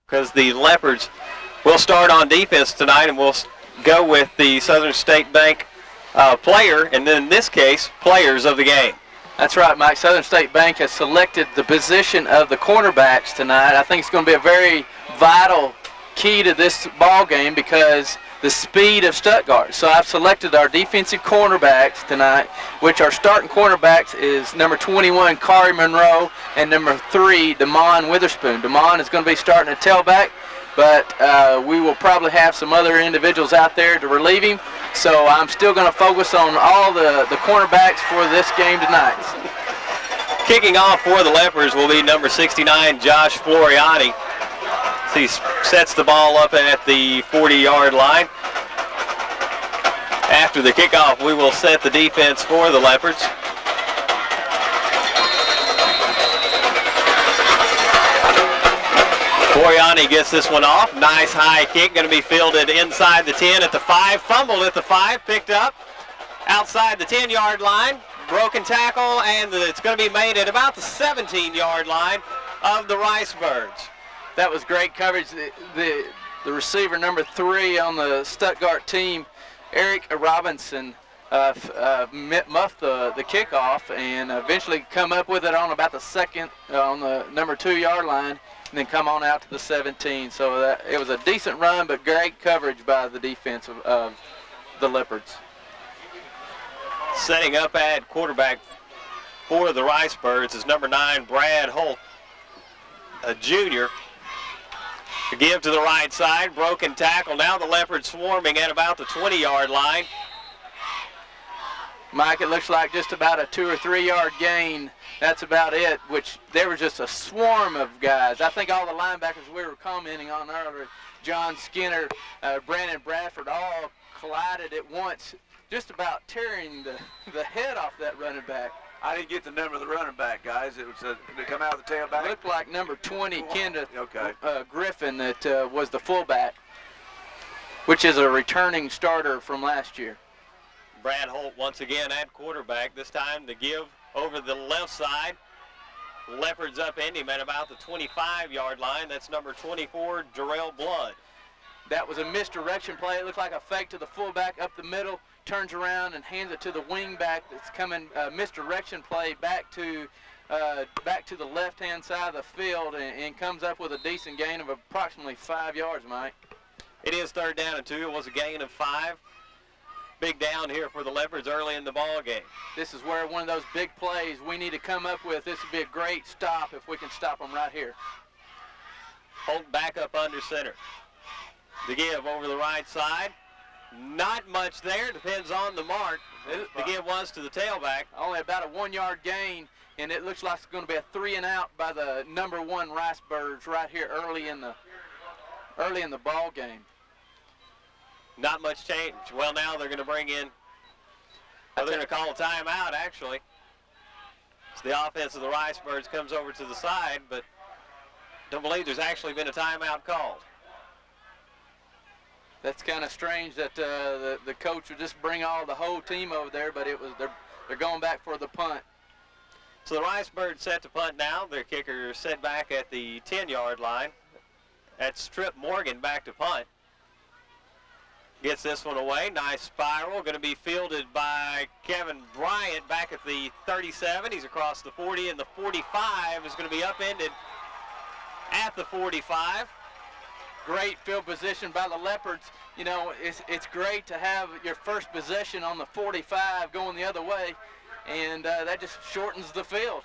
because the Leopards will start on defense tonight, and we'll go with the Southern State Bank player, and then in this case, players of the game. That's right, Mike. Southern State Bank has selected the position of the cornerbacks tonight. I think it's going to be a very vital key to this ball game because the speed of Stuttgart. So I've selected our defensive cornerbacks tonight, which our starting cornerbacks is number 21, Kari Monroe, and number 3, Damon Witherspoon. Damon is going to be starting at tailback, but we will probably have some other individuals out there to relieve him. So I'm still going to focus on all the cornerbacks for this game tonight. Kicking off for the Leopards will be number 69, Josh Floriani. He sets the ball up at the 40-yard line. After the kickoff, we will set the defense for the Leopards. Floriani gets this one off. Nice high kick, going to be fielded inside the 10 at the 5. Fumbled at the 5, picked up outside the 10-yard line. Broken tackle, and it's going to be made at about the 17-yard line of the Ricebirds. That was great coverage. The receiver, number 3 on the Stuttgart team, Eric Robinson, muffed the kickoff and eventually come up with it on about the second, on the number 2-yard line, and then come on out to the 17. So it was a decent run, but great coverage by the defense of the Leopards. Setting up at quarterback for the Ricebirds is number 9, Brad Holt, a junior. To give to the right side, broken tackle. Now the Leopards swarming at about the 20-yard line. Mike, it looks like just about a 2 or 3 yard gain. That's about it, which there was just a swarm of guys. I think all the linebackers we were commenting on earlier, John Skinner, Brandon Bradford, all collided at once, just about tearing the head off that running back. I didn't get the number of the running back, guys. It was did it come out of the tailback? Looked like number 20, Kenneth okay. Griffin, that was the fullback, which is a returning starter from last year. Brad Holt once again at quarterback. This time the give over the left side. Leopards upend him at about the 25-yard line. That's number 24, Jarrell Blood. That was a misdirection play. It looked like a fake to the fullback up the middle, turns around and hands it to the wingback that's coming, misdirection play back to the left-hand side of the field and comes up with a decent gain of approximately 5 yards, Mike. It is 3rd down and 2. It was a gain of 5. Big down here for the Leopards early in the ball game. This is where one of those big plays we need to come up with. This would be a great stop if we can stop them right here. Holt back up under center. The give over the right side. Not much there. Depends on the mark. The give was to the tailback. Only about a 1 yard gain, and it looks like it's going to be a 3 and out by the number 1 Ricebirds right here early in the ball game. Not much change. Well, now they're going to bring in, they're going to call a timeout, actually. So the offense of the Ricebirds comes over to the side, but don't believe there's actually been a timeout called. That's kind of strange that the coach would just bring the whole team over there, but they're going back for the punt. So the Ricebirds set to punt now. Their kicker set back at the 10-yard line. That's Trip Morgan back to punt. Gets this one away. Nice spiral. Going to be fielded by Kevin Bryant back at the 37. He's across the 40, and the 45 is going to be upended at the 45. Great field position by the Leopards. You know, it's great to have your first possession on the 45 going the other way, and that just shortens the field.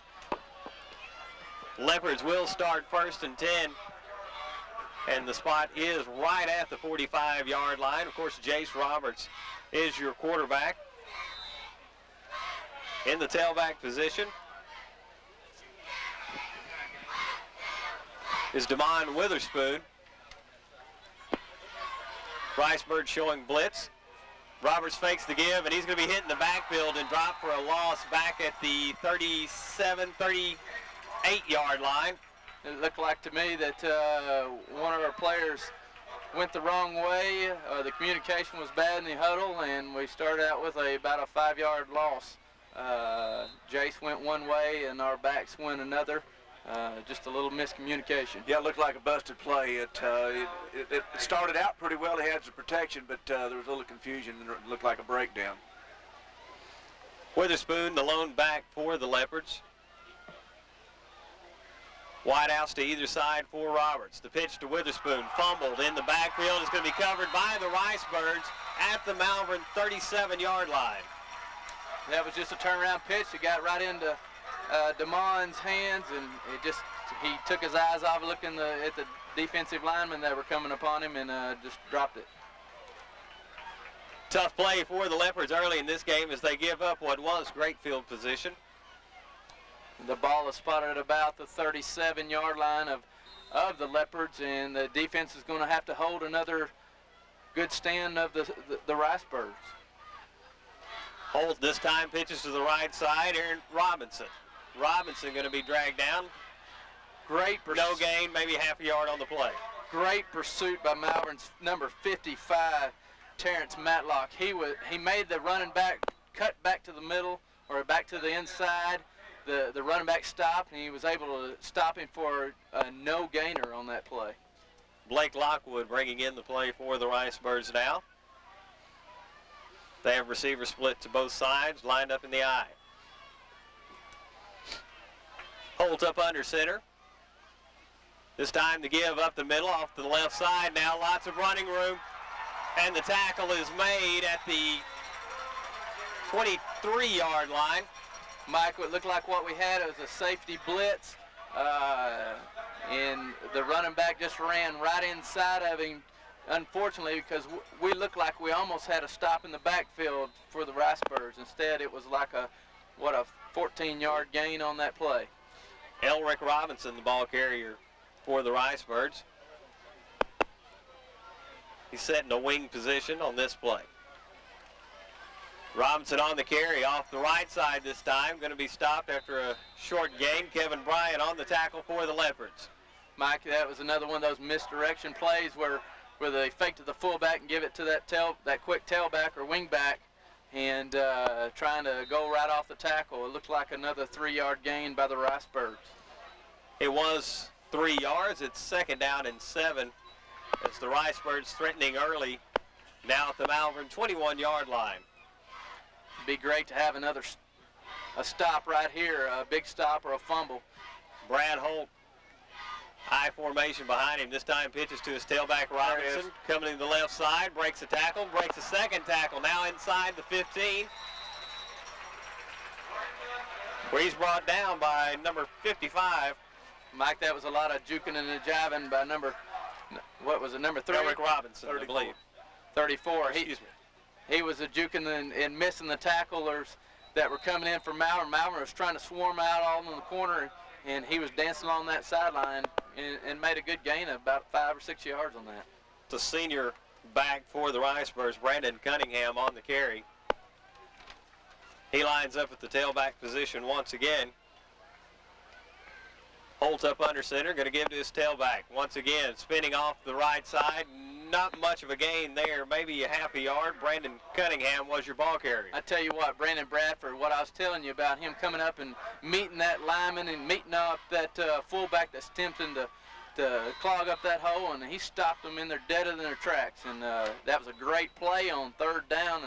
Leopards will start 1st and 10, and the spot is right at the 45-yard line. Of course, Jace Roberts is your quarterback. In the tailback position is Damon Witherspoon. Ricebird showing blitz. Roberts fakes the give, and he's going to be hit in the backfield and drop for a loss back at the 37, 38-yard line. It looked like to me that one of our players went the wrong way. The communication was bad in the huddle, and we started out with about a 5-yard loss. Jace went one way, and our backs went another. Just a little miscommunication. Yeah, it looked like a busted play. It started out pretty well. They had some protection, but there was a little confusion and it looked like a breakdown. Witherspoon, the lone back for the Leopards. Wideouts to either side for Roberts. The pitch to Witherspoon, fumbled in the backfield. Is going to be covered by the Ricebirds at the Malvern 37-yard line. That was just a turnaround pitch. It got right into DeMond's hands, and he took his eyes off looking at the defensive linemen that were coming upon him and just dropped it. Tough play for the Leopards early in this game as they give up what was great field position. The ball is spotted at about the 37-yard line of the Leopards, and the defense is going to have to hold another good stand of the Ricebirds. Holt this time pitches to the right side. Aaron Robinson. Robinson going to be dragged down. No gain, maybe half a yard on the play. Great pursuit by Malvern's number 55, Terrence Matlock. He made the running back cut back to the middle or back to the inside. The running back stopped, and he was able to stop him for a no gainer on that play. Blake Lockwood bringing in the play for the Ricebirds now. They have receivers split to both sides, lined up in the I. Holt up under center. This time to give up the middle off to the left side. Now lots of running room, and the tackle is made at the 23-yard line. Mike, it looked like what we had was a safety blitz, and the running back just ran right inside of him, unfortunately, because we looked like we almost had a stop in the backfield for the Ricebirds. Instead, it was like a 14-yard gain on that play. Elric Robinson, the ball carrier for the Ricebirds. He's set in a wing position on this play. Robinson on the carry off the right side this time. Going to be stopped after a short gain. Kevin Bryant on the tackle for the Leopards. Mike, that was another one of those misdirection plays where they fake to the fullback and give it to that quick tailback or wingback, and trying to go right off the tackle. It looked like another 3-yard gain by the Ricebirds. It was 3 yards. It's 2nd down and 7 as the Ricebirds threatening early now at the Malvern 21-yard line. Be great to have a stop right here, a big stop or a fumble. Brad Holt, high formation behind him. This time pitches to his tailback Robinson, coming to the left side, breaks a tackle, breaks a second tackle, now inside the 15, where he's brought down by number 55. Mike, that was a lot of juking and jiving by number 3? Elric Robinson, 34. I believe. 34. Excuse me. He was juking and missing the tacklers that were coming in for Malvern. Malvern was trying to swarm out all in the corner, and he was dancing along that sideline and made a good gain of about 5 or 6 yards on that. The senior back for the Ricebirds, Brandon Cunningham, on the carry. He lines up at the tailback position once again. Holt up under center, going to give to his tailback. Once again, spinning off the right side. Not much of a gain there, maybe a half a yard. Brandon Cunningham was your ball carrier. I tell you what, Brandon Bradford, what I was telling you about him coming up and meeting that lineman and meeting up that fullback that's attempting to clog up that hole, and he stopped them in their dead in their tracks. And that was a great play on 3rd down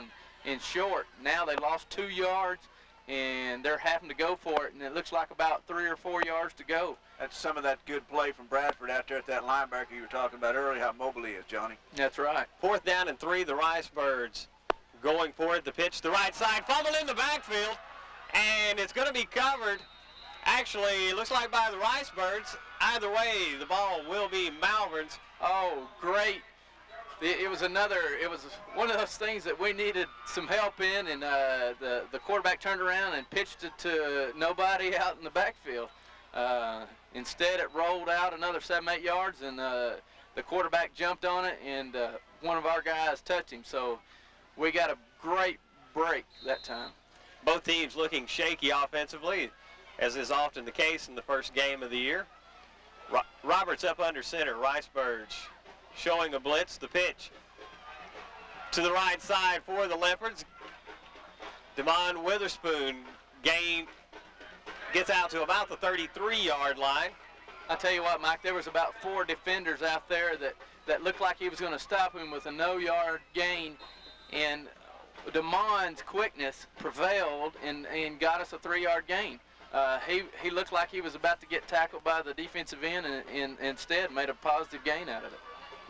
and short. Now they lost 2 yards, and they're having to go for it, and it looks like about 3 or 4 yards to go. That's some of that good play from Bradford out there at that linebacker you were talking about earlier, how mobile he is, Johnny. That's right. 4th down and 3, the Ricebirds going for it. The pitch to the right side, fumbled in the backfield, and it's going to be covered. Actually, it looks like by the Ricebirds. Either way, the ball will be Malvern's. Oh, great. It was one of those things that we needed some help in, and the quarterback turned around and pitched it to nobody out in the backfield. Instead, it rolled out another 7-8 yards, and the quarterback jumped on it, and one of our guys touched him. So we got a great break that time. Both teams looking shaky offensively, as is often the case in the first game of the year. Roberts up under center. Ricebirds showing a blitz. The pitch to the right side for the Leopards. Demond Witherspoon gained Gets out to about the 33-yard line. I tell you what, Mike, there was about 4 defenders out there that looked like he was going to stop him with a no-yard gain, and DeMond's quickness prevailed and got us a 3-yard gain. He looked like he was about to get tackled by the defensive end and instead made a positive gain out of it.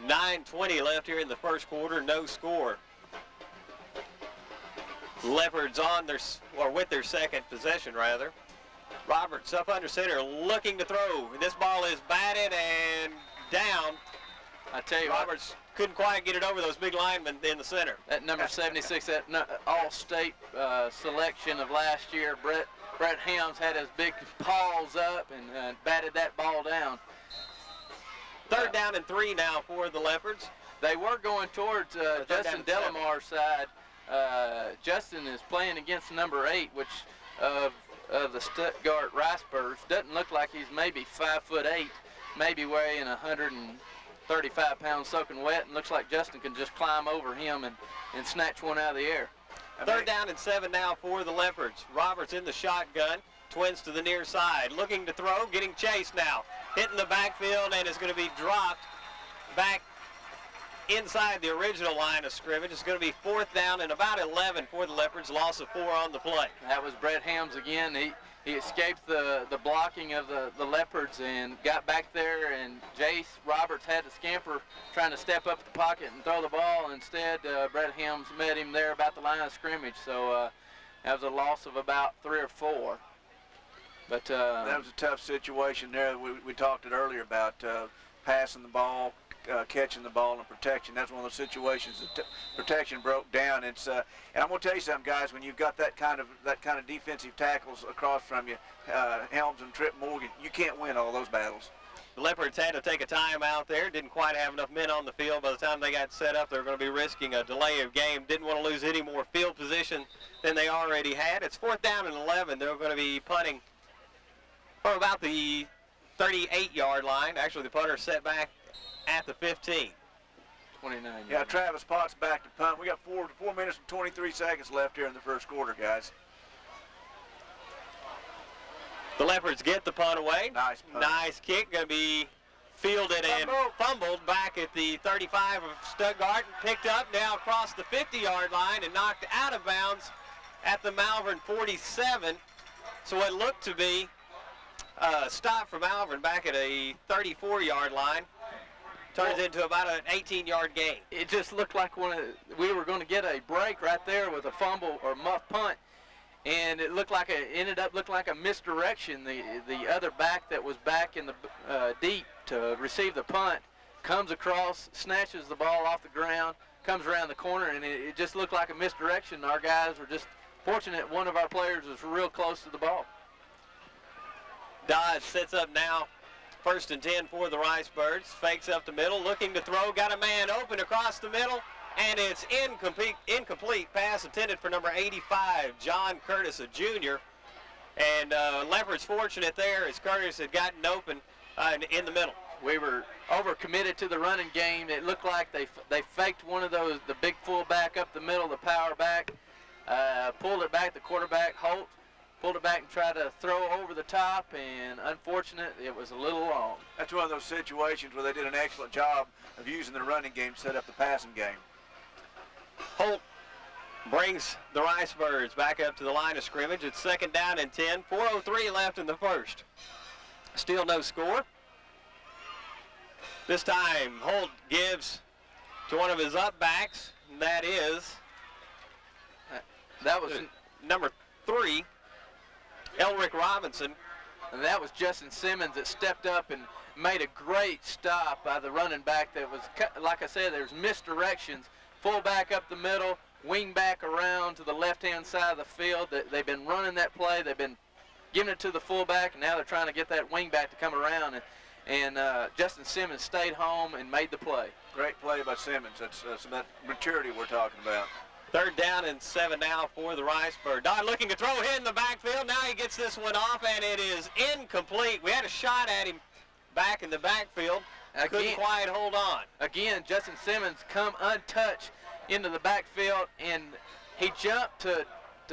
9:20 left here in the first quarter, no score. Leopards with their second possession, rather. Roberts up under center, looking to throw. This ball is batted and down. I tell you, Roberts couldn't quite get it over those big linemen in the center. That number 76, that all-state selection of last year, Brett Helms had his big paws up and batted that ball down. Third down and 3 now for the Leopards. They were going towards Justin Delamar's side. Justin is playing against number 8, which of the Stuttgart Ricebirds. Doesn't look like he's maybe 5'8", maybe weighing 135 pounds soaking wet, and looks like Justin can just climb over him and snatch one out of the air. Third down and 7 now for the Leopards. Roberts in the shotgun, twins to the near side, looking to throw, getting chased now. Hitting the backfield and is going to be dropped back inside the original line of scrimmage. It's going to be 4th down and about 11 for the Leopards, loss of 4 on the play. That was Brett Helms again. He escaped the blocking of the Leopards and got back there, and Jace Roberts had to scamper trying to step up the pocket and throw the ball. Instead, Brett Helms met him there about the line of scrimmage, so that was a loss of about 3 or 4. But that was a tough situation there. We talked it earlier about passing the ball, catching the ball, and protection. That's one of those situations that protection broke down. It's and I'm going to tell you something, guys. When you've got that kind of defensive tackles across from you, Helms and Trip Morgan, you can't win all those battles. The Leopards had to take a timeout there. Didn't quite have enough men on the field. By the time they got set up, they were going to be risking a delay of game. Didn't want to lose any more field position than they already had. It's 4th down and 11. They're going to be punting from about the 38-yard line. Actually, the punter set back at the 15. 29. Yeah, Travis Potts back to punt. We got 4 minutes and 23 seconds left here in the first quarter, guys. The Leopards get the punt away. Nice punt. Nice kick. Going to be fielded and fumbled back at the 35 of Stuttgart and picked up now across the 50-yard line and knocked out of bounds at the Malvern 47. So it looked to be a stop for Malvern back at a 34-yard line. Turns into about an 18-yard gain. It just looked like we were going to get a break right there with a fumble or muff punt, and it ended up looking like a misdirection. The other back that was back in the deep to receive the punt comes across, snatches the ball off the ground, comes around the corner, and it just looked like a misdirection. Our guys were just fortunate one of our players was real close to the ball. Dodge sets up now. 1st and 10 for the Ricebirds. Fakes up the middle, looking to throw. Got a man open across the middle, and it's incomplete pass intended for number 85, John Curtis, a junior. And Leopards fortunate there as Curtis had gotten open in the middle. We were overcommitted to the running game. It looked like they faked one of those, the big fullback up the middle, the power back, pulled it back, the quarterback, Holt, pulled it back and tried to throw over the top, and unfortunate, it was a little long. That's one of those situations where they did an excellent job of using the running game to set up the passing game. Holt brings the Ricebirds back up to the line of scrimmage. It's 2nd down and 10. 4:03 left in the first. Still no score. This time, Holt gives to one of his up backs. That was number 3. Elric Robinson. And that was Justin Simmons that stepped up and made a great stop by the running back. That was, like I said, there's misdirections. Fullback up the middle, wing back around to the left-hand side of the field. They've been running that play. They've been giving it to the fullback, and now they're trying to get that wing back to come around. And Justin Simmons stayed home and made the play. Great play by Simmons. That's some of that maturity we're talking about. 3rd down and 7 now for the Ricebirds. Dodd looking to throw hit in the backfield. Now he gets this one off, and it is incomplete. We had a shot at him back in the backfield. Couldn't quite hold on. Again, Justin Simmons come untouched into the backfield, and he jumped to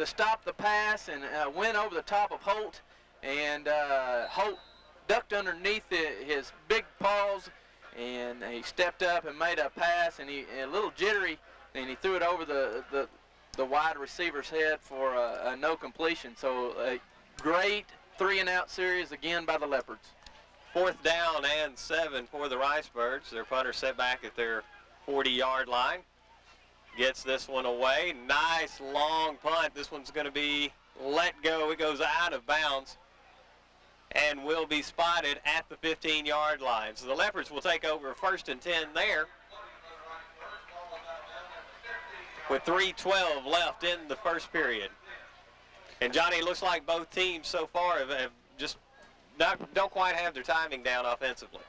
stop the pass and went over the top of Holt and Holt ducked underneath his big paws, and he stepped up and made a pass, and he a little jittery, and he threw it over the wide receiver's head for a no completion. So a great 3-and-out series again by the Leopards. 4th down and 7 for the Ricebirds. Their punter set back at their 40-yard line. Gets this one away. Nice long punt. This one's going to be let go. It goes out of bounds and will be spotted at the 15-yard line. So the Leopards will take over 1st and 10 there, with 3:12 left in the first period. And Johnny, it looks like both teams so far have just don't quite have their timing down offensively.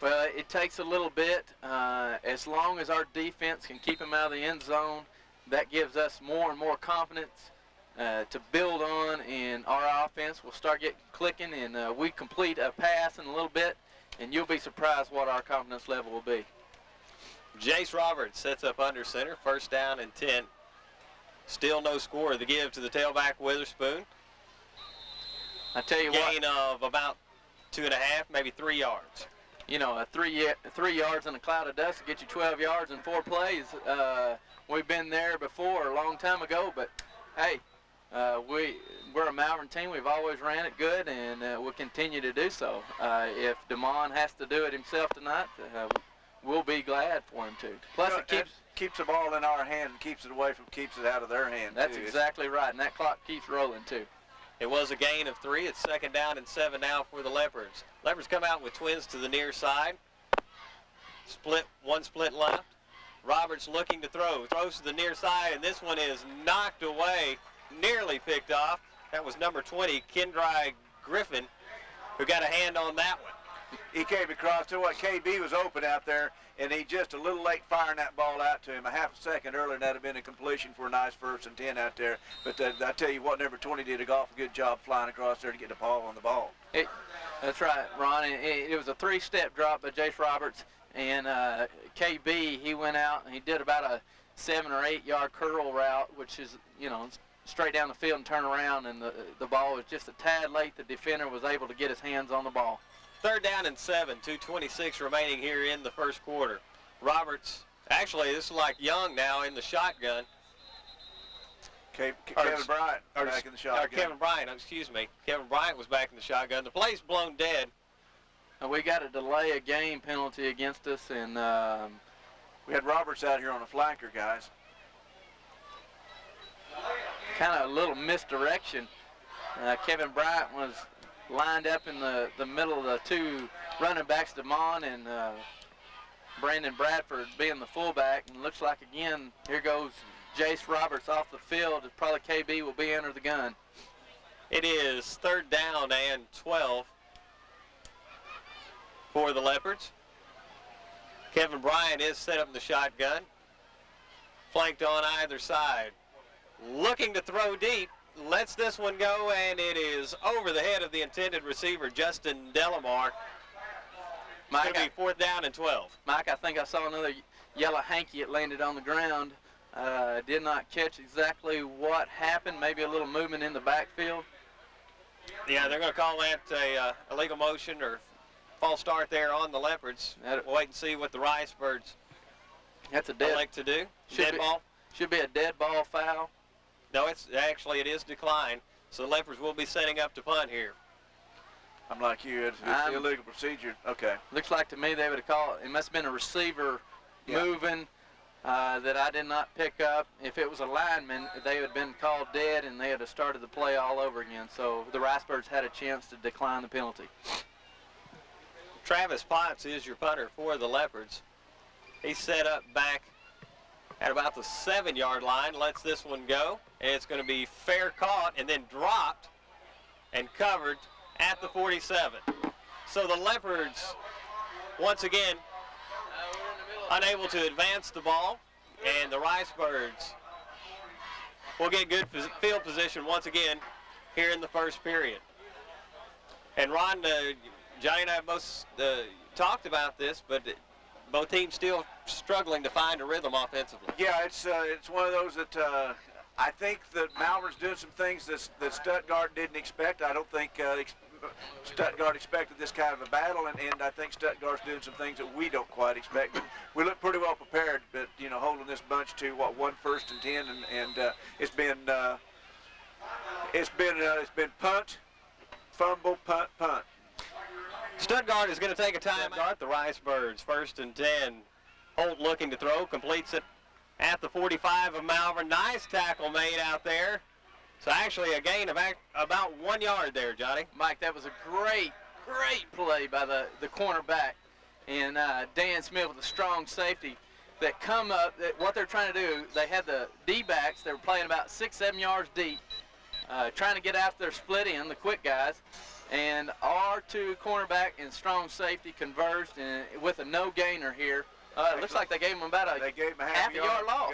Well, it takes a little bit. As long as our defense can keep them out of the end zone, that gives us more and more confidence to build on, and our offense will start getting clicking, and we complete a pass in a little bit, and you'll be surprised what our confidence level will be. Jace Roberts sets up under center, 1st down and 10. Still no score. The give to the tailback Witherspoon. I tell you Gain of about 2.5, maybe 3 yards. You know, 3 yards in a cloud of dust will get you 12 yards in 4 plays. We've been there before a long time ago, but hey, we're a Malvern team. We've always ran it good, and we'll continue to do so. If DeMond has to do it himself tonight, we'll be glad for him to. Plus, it keeps the ball in our hand and keeps it out of their hand. That's exactly right, and that clock keeps rolling too. It was a gain of 3. It's 2nd down and 7 now for the Leopards. Leopards come out with twins to the near side. One split left. Roberts looking to throw. Throws to the near side, and this one is knocked away, nearly picked off. That was number 20, Kendry Griffin, who got a hand on that one. He came across to what KB was open out there, and he just a little late firing that ball out to him. A half a second earlier, that'd have been a completion for a nice 1st and 10 out there. But I tell you what, number 20 did a awful good job flying across there to get the ball on the ball. That's right, Ron. It was a 3-step drop by Jace Roberts, and KB, he went out and he did about a 7 or 8 yard curl route, which is, you know, straight down the field and turn around, and the ball was just a tad late. The defender was able to get his hands on the ball. 3rd down and 7, 2:26 remaining here in the first quarter. Roberts, actually this is like Young now in the shotgun. Kevin Bryant back in the shotgun. Kevin Bryant, excuse me. Kevin Bryant was back in the shotgun. The play's blown dead. And we got a delay of game penalty against us, and we had Roberts out here on a flanker, guys. Kind of a little misdirection. Kevin Bryant was lined up in the middle of the 2 running backs, DeMond and Brandon Bradford being the fullback. And looks like, again, here goes Jace Roberts off the field. Probably KB will be under the gun. It is 3rd down and 12 for the Leopards. Kevin Bryant is set up in the shotgun, flanked on either side. Looking to throw deep, lets this one go, and it is over the head of the intended receiver, Justin Delamar. It's going to be 4th down and 12. Mike, I think I saw another yellow hanky. It landed on the ground. Did not catch exactly what happened. Maybe a little movement in the backfield. Yeah, they're going to call that a illegal motion or false start there on the Leopards. We'll wait and see what the Ricebirds elect to do. Dead ball. Should be a dead ball foul. No, it is declined. So the Leopards will be setting up to punt here. I'm like you. It's illegal procedure. Okay. Looks like to me they would have called. It must have been a receiver moving that I did not pick up. If it was a lineman, they would have been called dead, and they would have started the play all over again. So the Ricebirds had a chance to decline the penalty. Travis Potts is your punter for the Leopards. He's set up back at about the 7-yard line, lets this one go, and it's going to be fair caught and then dropped and covered at the 47. So the Leopards, once again, unable to advance the ball, and the Ricebirds will get good field position once again here in the first period. And Ron, Johnny and I both talked about this, but both teams still struggling to find a rhythm offensively. Yeah, it's one of those that I think that Malvern's doing some things that Stuttgart didn't expect. I don't think Stuttgart expected this kind of a battle, and I think Stuttgart's doing some things that we don't quite expect. But we look pretty well prepared, but, you know, holding this bunch to, 1 first and 10, and it's been punt, fumble, punt. Stuttgart is going to take a timeout. The Ricebirds, 1st and 10. Holt looking to throw, completes it at the 45 of Malvern. Nice tackle made out there. So actually a gain of about 1 yard there, Johnny. Mike, that was a great play by the cornerback. And Dan Smith with a strong safety that come up. What they're trying to do, they had the D-backs. They were playing about 6-7 yards deep, trying to get after their split end, the quick guys. And our two cornerback and strong safety converged with a no-gainer here. It looks like they gave him about a half a yard loss.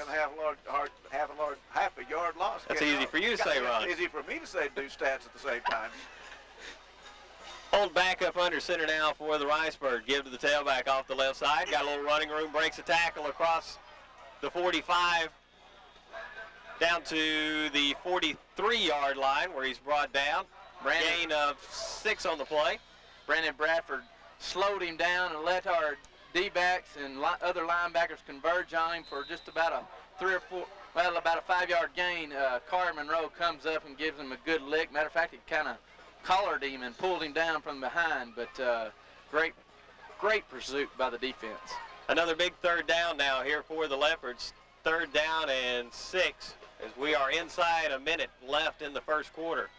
Half a yard loss. That's easy for you to say, Ron. Easy for me to say, do stats at the same time. Hold back up under center now for the Ricebird. Give to the tailback off the left side. Got a little running room. Breaks a tackle across the 45 down to the 43-yard line where he's brought down. Gain of 6 on the play. Brandon Bradford slowed him down and let our D-backs and other linebackers converge on him for just about a 5-yard gain. Carter Monroe comes up and gives him a good lick. Matter of fact, he kind of collared him and pulled him down from behind, but great pursuit by the defense. Another big 3rd down now here for the Leopards. 3rd down and 6 as we are inside a minute left in the first quarter.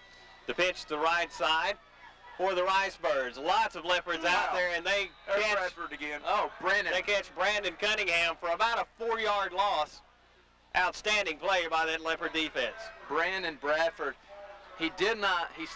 The pitch to the right side for the Ricebirds. Lots of Leopards out there, and they catch Bradford again. They catch Brandon Cunningham for about a 4-yard loss. Outstanding play by that Leopard defense. Brandon Bradford, he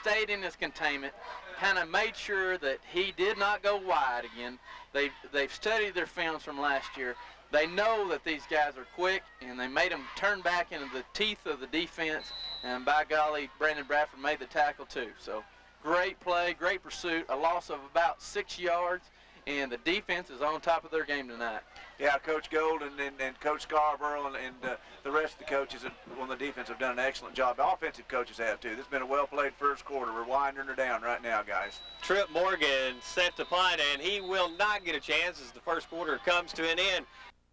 stayed in his containment, kind of made sure that he did not go wide again. They've studied their films from last year. They know that these guys are quick, and they made them turn back into the teeth of the defense, and by golly, Brandon Bradford made the tackle too. So great play, great pursuit, a loss of about 6 yards, and the defense is on top of their game tonight. Yeah, Coach Gold and Coach Scarborough and the rest of the coaches on the defense have done an excellent job. The offensive coaches have too. This has been a well-played first quarter. We're winding her down right now, guys. Trip Morgan set to punt, and he will not get a chance as the first quarter comes to an end.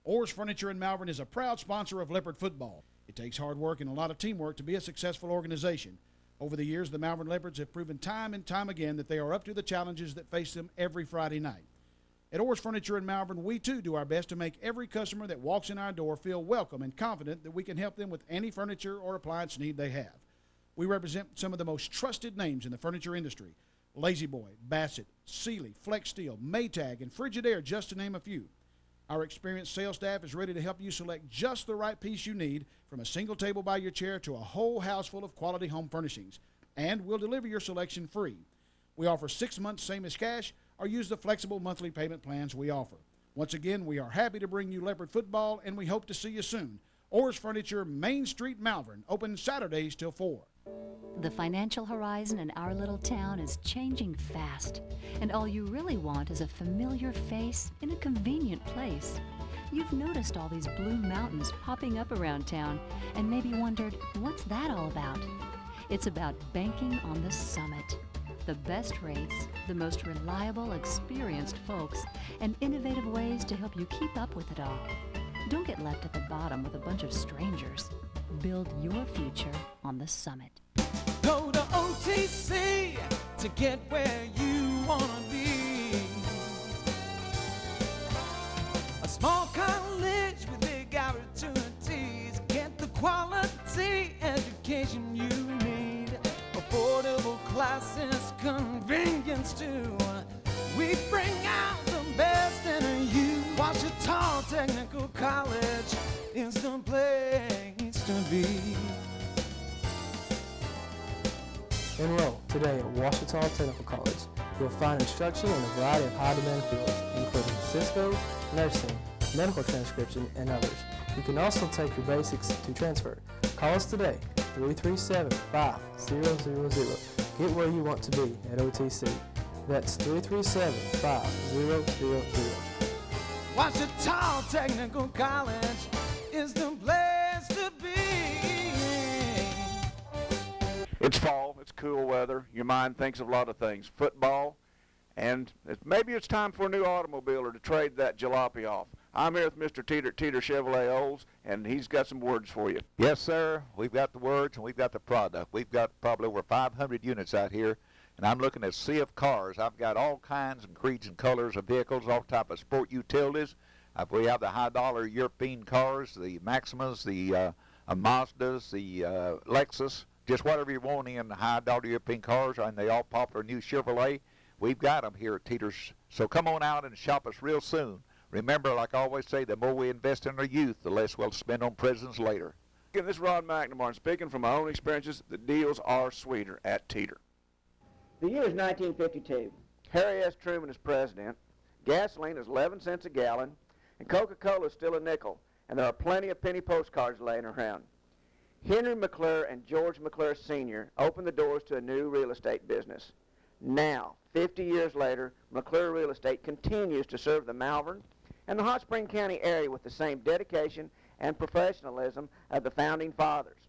Orr's Furniture in Malvern is a proud sponsor of Leopard Football. It takes hard work and a lot of teamwork to be a successful organization. Over the years, the Malvern Leopards have proven time and time again that they are up to the challenges that face them every Friday night. At Orr's Furniture in Malvern, we too do our best to make every customer that walks in our door feel welcome and confident that we can help them with any furniture or appliance need they have. We represent some of the most trusted names in the furniture industry: Lazy Boy, Bassett, Sealy, Flex Steel, Maytag, and Frigidaire, just to name a few. Our experienced sales staff is ready to help you select just the right piece you need, from a single table by your chair to a whole house full of quality home furnishings. And we'll deliver your selection free. We offer 6 months same as cash, or use the flexible monthly payment plans we offer. Once again, we are happy to bring you Leopard Football, and we hope to see you soon. Orr's Furniture, Main Street, Malvern, open Saturdays till 4. The financial horizon in our little town is changing fast, and all you really want is a familiar face in a convenient place. You've noticed all these blue mountains popping up around town and maybe wondered, what's that all about? It's about banking on the Summit. The best rates, the most reliable, experienced folks, and innovative ways to help you keep up with it all. Don't get left at the bottom with a bunch of strangers. Build your future on the Summit. Go to OTC to get where you want to be. A small college with big opportunities. Get the quality education you need. Affordable classes, convenience too. We bring out the best in you. Washita Technical College is the place to be. Enroll today at Washita Technical College. You'll find instruction in a variety of high-demand fields, including Cisco, nursing, medical transcription, and others. You can also take your basics to transfer. Call us today, 337-5000. Get where you want to be at OTC. That's 337-5000. Washita Technical College is the place to be. It's fall, it's cool weather. Your mind thinks of a lot of things. Football, and maybe it's time for a new automobile or to trade that jalopy off. I'm here with Mr. Teeter Chevrolet Olds, and he's got some words for you. Yes, sir. We've got the words and we've got the product. We've got probably over 500 units out here, and I'm looking at a sea of cars. I've got all kinds and creeds and colors of vehicles, all type of sport utilities. We have the high-dollar European cars, the Maximas, the Mazdas, the Lexus, just whatever you want in the high-dollar European cars, and they all popular new Chevrolet. We've got them here at Teeter's. So come on out and shop us real soon. Remember, like I always say, the more we invest in our youth, the less we'll spend on prisons later. Again, this is Rod McNamara, and speaking from my own experiences, the deals are sweeter at Teeter. The year is 1952. Harry S. Truman is president. Gasoline is 11 cents a gallon, and Coca-Cola is still a nickel, and there are plenty of penny postcards laying around. Henry McClure and George McClure Sr. opened the doors to a new real estate business. Now, 50 years later, McClure Real Estate continues to serve the Malvern and the Hot Spring County area with the same dedication and professionalism of the founding fathers.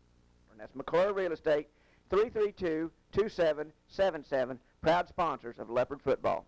And that's McClure Real Estate, 332-2777, proud sponsors of Leopard Football.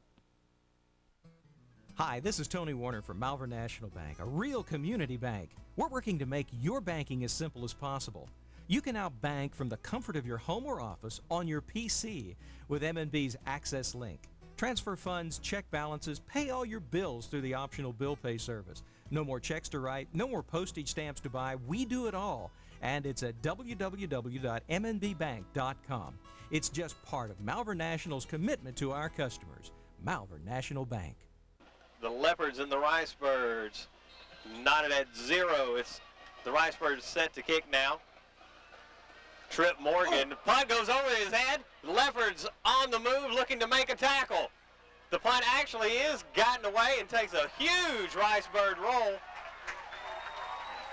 Hi, this is Tony Warner from Malvern National Bank, a real community bank. We're working to make your banking as simple as possible. You can now bank from the comfort of your home or office on your PC with M&B's Access Link. Transfer funds, check balances, pay all your bills through the optional bill pay service. No more checks to write, no more postage stamps to buy. We do it all. And it's at www.mnbbank.com. It's just part of Malvern National's commitment to our customers. Malvern National Bank. The Leopards and the Ricebirds knotted at 0. It's the Ricebirds set to kick now. Trip Morgan, the punt goes over his head. The Leopards on the move looking to make a tackle. The punt actually is gotten away and takes a huge Ricebird roll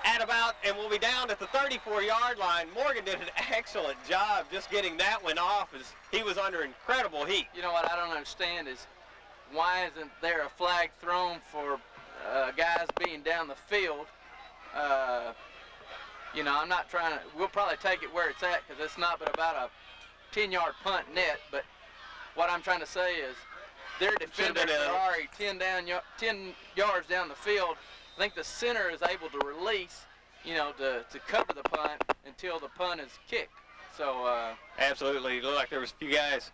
at about, and will be down at the 34-yard line. Morgan did an excellent job just getting that one off as he was under incredible heat. You know what I don't understand is why isn't there a flag thrown for guys being down the field? You know, I'm not trying to, we'll probably take it where it's at because it's not but about a 10-yard punt net, but what I'm trying to say is their defenders are already 10 yards down the field. I think the center is able to release, you know, to cover the punt until the punt is kicked. So absolutely, it looked like there was a few guys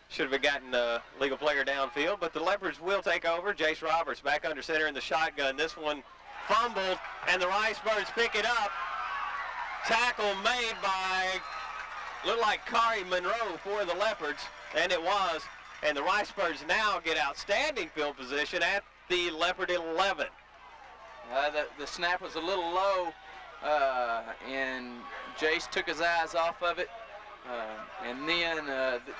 should have gotten a legal player downfield, but the Leopards will take over. Jace Roberts back under center in the shotgun. This one fumbled, and the Ricebirds pick it up. Tackle made by, looked like Kari Monroe for the Leopards, and it was. And the Ricebirds now get outstanding field position at the Leopard 11. The snap was a little low, and Jace took his eyes off of it. And then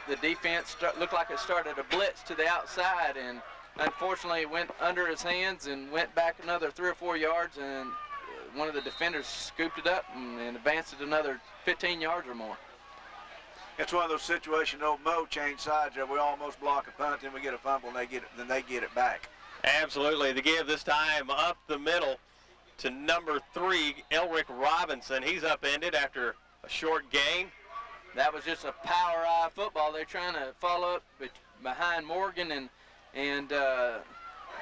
the defense looked like it started a blitz to the outside, and unfortunately it went under his hands and went back another 3 or 4 yards, and one of the defenders scooped it up and advanced it another 15 yards or more. It's one of those situations, old Mo changed sides there. We almost block a punt, then we get a fumble, and then they get it back. Absolutely. The give this time up the middle to number 3, Elric Robinson. He's upended after a short gain. That was just a power eye football. They're trying to follow up behind Morgan and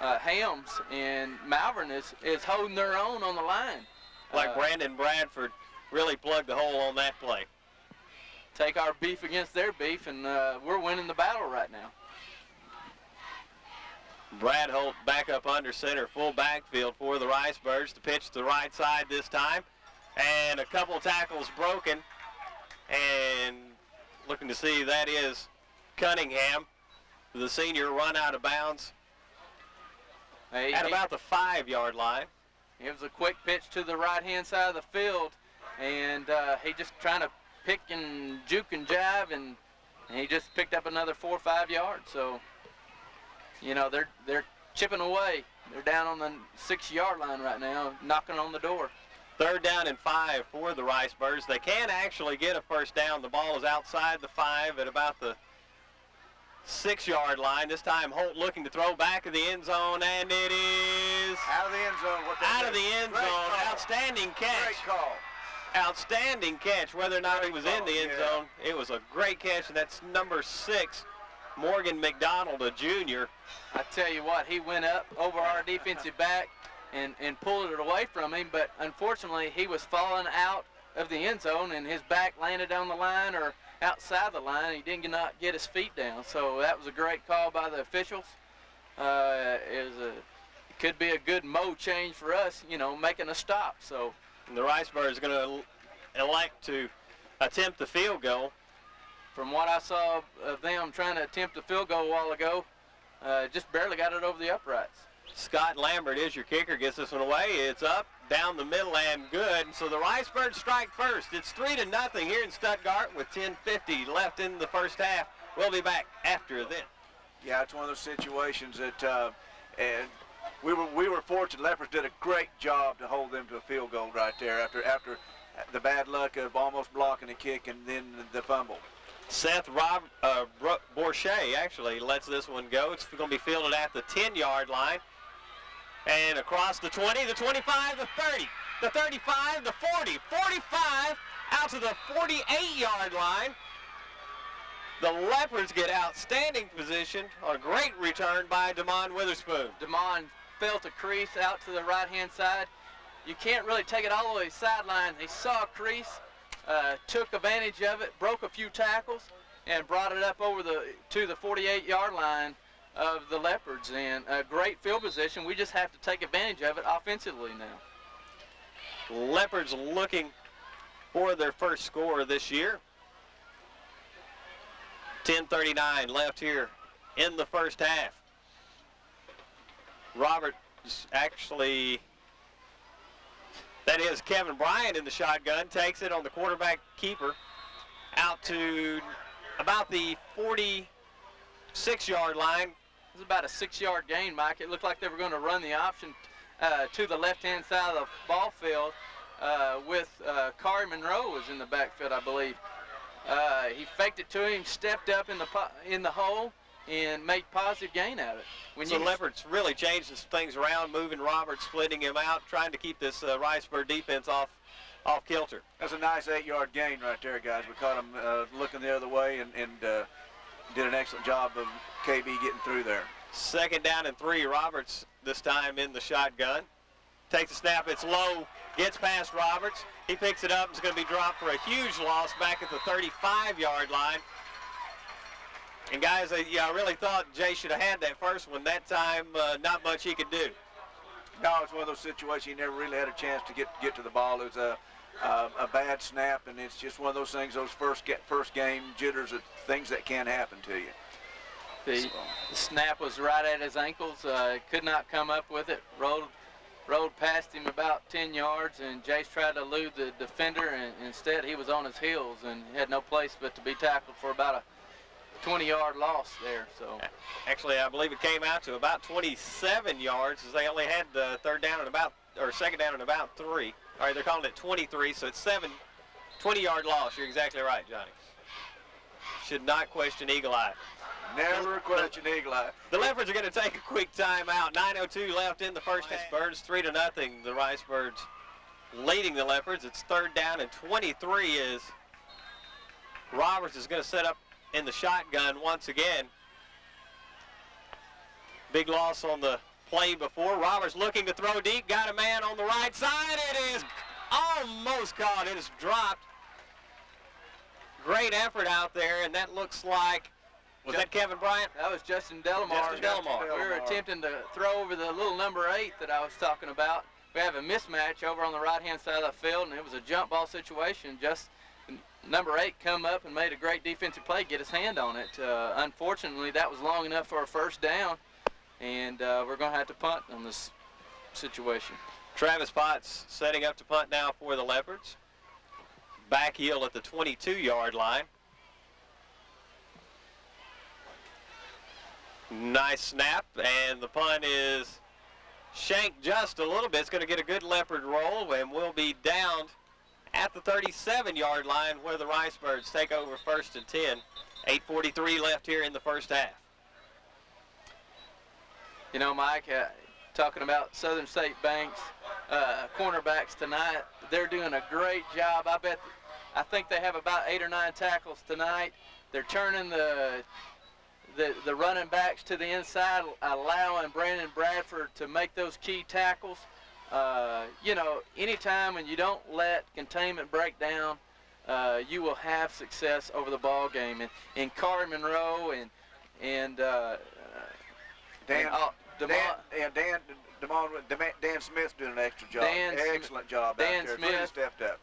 Helms, and Malvern is holding their own on the line. Like Brandon Bradford really plugged the hole on that play. Take our beef against their beef, and we're winning the battle right now. Brad Holt back up under center, full backfield for the Ricebirds to pitch to the right side this time. And a couple tackles broken. And looking to see, that is Cunningham. The senior run out of bounds at about the 5-yard line. It was a quick pitch to the right-hand side of the field, and he just trying to pick and juke and jive, and he just picked up another 4 or 5 yards. So, you know, they're chipping away. They're down on the 6-yard line right now, knocking on the door. 3rd down and 5 for the Ricebirds. They can actually get a first down. The ball is outside the 5 at about the 6-yard line. This time Holt looking to throw back of the end zone, and it is out of the end zone. Out of the end zone. Outstanding catch. Great call. outstanding catch, whether or not he was in the end zone. It was a great catch, and that's number 6, Morgan McDonald, a junior. I tell you what, he went up over our defensive back and pulled it away from him, but unfortunately he was falling out of the end zone and his back landed on the line or outside the line. He did not get his feet down, so that was a great call by the officials. It could be a good mode change for us, you know, making a stop. So the Ricebirds are going to elect to attempt the field goal. From what I saw of them trying to attempt a field goal a while ago, just barely got it over the uprights. Scott Lambert is your kicker, gets this one away. It's up, down the middle, and good. So the Ricebirds strike first. It's 3-0 here in Stuttgart with 10:50 left in the first half. We'll be back after this. Yeah, it's one of those situations that and we were fortunate. Leopards did a great job to hold them to a field goal right there after the bad luck of almost blocking a kick and then the fumble. Seth Borchet actually lets this one go. It's going to be fielded at the 10-yard line. And across the 20, the 25, the 30, the 35, the 40, 45, out to the 48-yard line. The Leopards get outstanding position on a great return by Damon Witherspoon. Damon felt a crease out to the right-hand side. You can't really take it all the way sideline. He saw a crease, took advantage of it, broke a few tackles, and brought it up over to the 48-yard line of the Leopards. And a great field position. We just have to take advantage of it offensively now. Leopards looking for their first score this year. 10:39 left here in the first half. That is Kevin Bryant in the shotgun, takes it on the quarterback keeper out to about the 46-yard line. It was about a 6-yard gain, Mike. It looked like they were going to run the option to the left-hand side of the ball field with Kari Monroe was in the backfield, I believe. He faked it to him, stepped up in the hole, and made positive gain out of it. So Leopards really changed things around, moving Roberts, splitting him out, trying to keep this Ricebird defense off kilter. That's a nice 8-yard gain right there, guys. We caught him looking the other way and did an excellent job of KB getting through there. 2nd down and 3. Roberts this time in the shotgun. Takes a snap. It's low. Gets past Roberts. He picks it up. It's going to be dropped for a huge loss back at the 35-yard line. And guys, I really thought Jay should have had that first one. That time, not much he could do. No, it's one of those situations he never really had a chance to get to the ball. It was a bad snap, and it's just one of those things, those first game jitters, of things that can happen to you. The snap was right at his ankles. Could not come up with it. Rolled past him about 10 yards, and Jace tried to elude the defender, and instead he was on his heels and had no place but to be tackled for about a 20-yard loss there. So actually, I believe it came out to about 27 yards, as they only had the 2nd down and about 3. All right, they're calling it 23, so it's 20-yard loss. You're exactly right, Johnny. Should not question Eagle Eye. Never question Eagle Eye. The Leopards are going to take a quick timeout. 9:02 left in the first half. Birds 3-0. The Ricebirds leading the Leopards. It's 3rd down and 23 as Roberts is going to set up in the shotgun once again. Big loss on the play before. Roberts looking to throw deep. Got a man on the right side. It is almost caught. It is dropped. Great effort out there, and that looks like, was that Kevin Bryant? That was Justin Delamar. We were attempting to throw over the little number 8 that I was talking about. We have a mismatch over on the right-hand side of the field, and it was a jump ball situation. Just number 8 come up and made a great defensive play, get his hand on it. Unfortunately, that was long enough for a 1st down, and we're going to have to punt on this situation. Travis Potts setting up to punt now for the Leopards. Back heel at the 22-yard line. Nice snap, and the punt is shanked just a little bit. It's going to get a good Leopard roll, and we'll be down at the 37-yard line where the Ricebirds take over 1st and 10. 8:43 left here in the first half. You know, Mike, talking about Southern State Bank's cornerbacks tonight. They're doing a great job. I think they have about 8 or 9 tackles tonight. They're turning the running backs to the inside, allowing Brandon Bradford to make those key tackles. You know, anytime when you don't let containment break down, you will have success over the ball game. And Carter Monroe and Dan Smith doing an extra job. Excellent job Dan out there. Smith Really stepped up.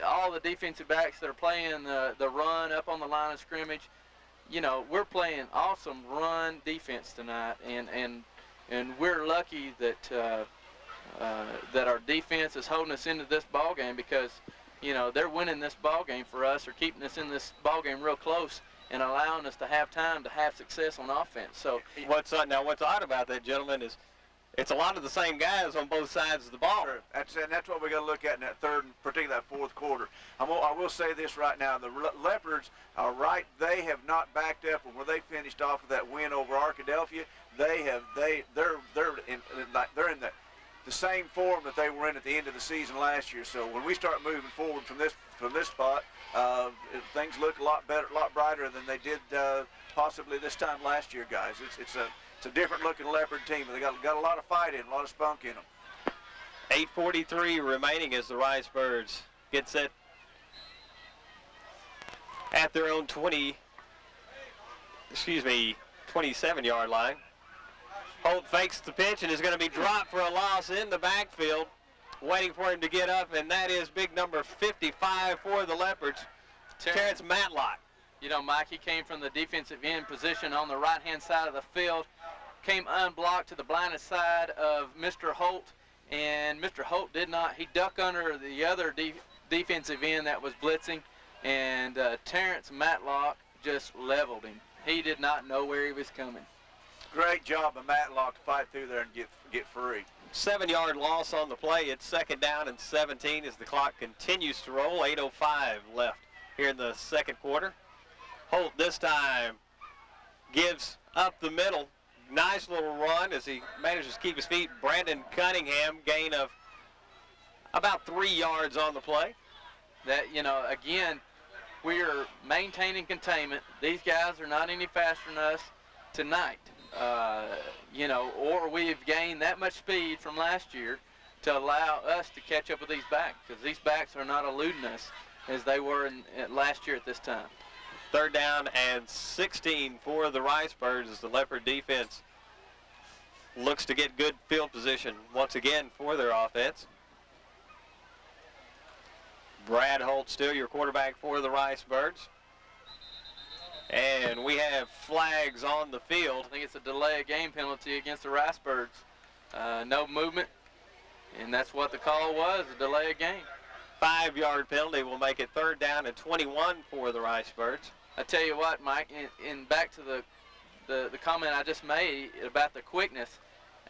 All the defensive backs that are playing the run up on the line of scrimmage, you know, we're playing awesome run defense tonight, and we're lucky that that our defense is holding us into this ball game, because, you know, they're winning this ball game for us, or keeping us in this ball game real close and allowing us to have time to have success on offense. So what's odd about that, gentlemen, is it's a lot of the same guys on both sides of the ball. Sure. That's what we got to look at in that third, and particularly that fourth quarter. I will say this right now: the Leopards are right. They have not backed up from where they finished off with that win over Arkadelphia. They're in the same form that they were in at the end of the season last year. So when we start moving forward from this spot, things look a lot better, a lot brighter than they did possibly this time last year, guys. It's a different looking Leopard team. They got a lot of fight in, a lot of spunk in them. 8:43 remaining as the Ricebirds get set at their own 27-yard line. Holt fakes the pitch and is going to be dropped for a loss in the backfield. Waiting for him to get up, and that is big number 55 for the Leopards, Terrence Matlock. You know, Mike, he came from the defensive end position on the right-hand side of the field, came unblocked to the blinded side of Mr. Holt, and Mr. Holt he ducked under the other defensive end that was blitzing, and Terrence Matlock just leveled him. He did not know where he was coming. Great job of Matlock to fight through there and get free. 7-yard loss on the play. It's 2nd down and 17 as the clock continues to roll. 8:05 left here in the second quarter. Holt this time gives up the middle. Nice little run as he manages to keep his feet. Brandon Cunningham, gain of about 3 yards on the play. That, you know, again, we are maintaining containment. These guys are not any faster than us tonight. You know, or we've gained that much speed from last year to allow us to catch up with these backs, because these backs are not eluding us as they were last year at this time. 3rd down and 16 for the Ricebirds as the Leopard defense looks to get good field position once again for their offense. Brad Holt still your quarterback for the Ricebirds. And we have flags on the field. I think it's a delay of game penalty against the Ricebirds. No movement, and that's what the call was, a delay of game. 5-yard penalty will make it 3rd down and 21 for the Ricebirds. I tell you what, Mike, in back to the comment I just made about the quickness,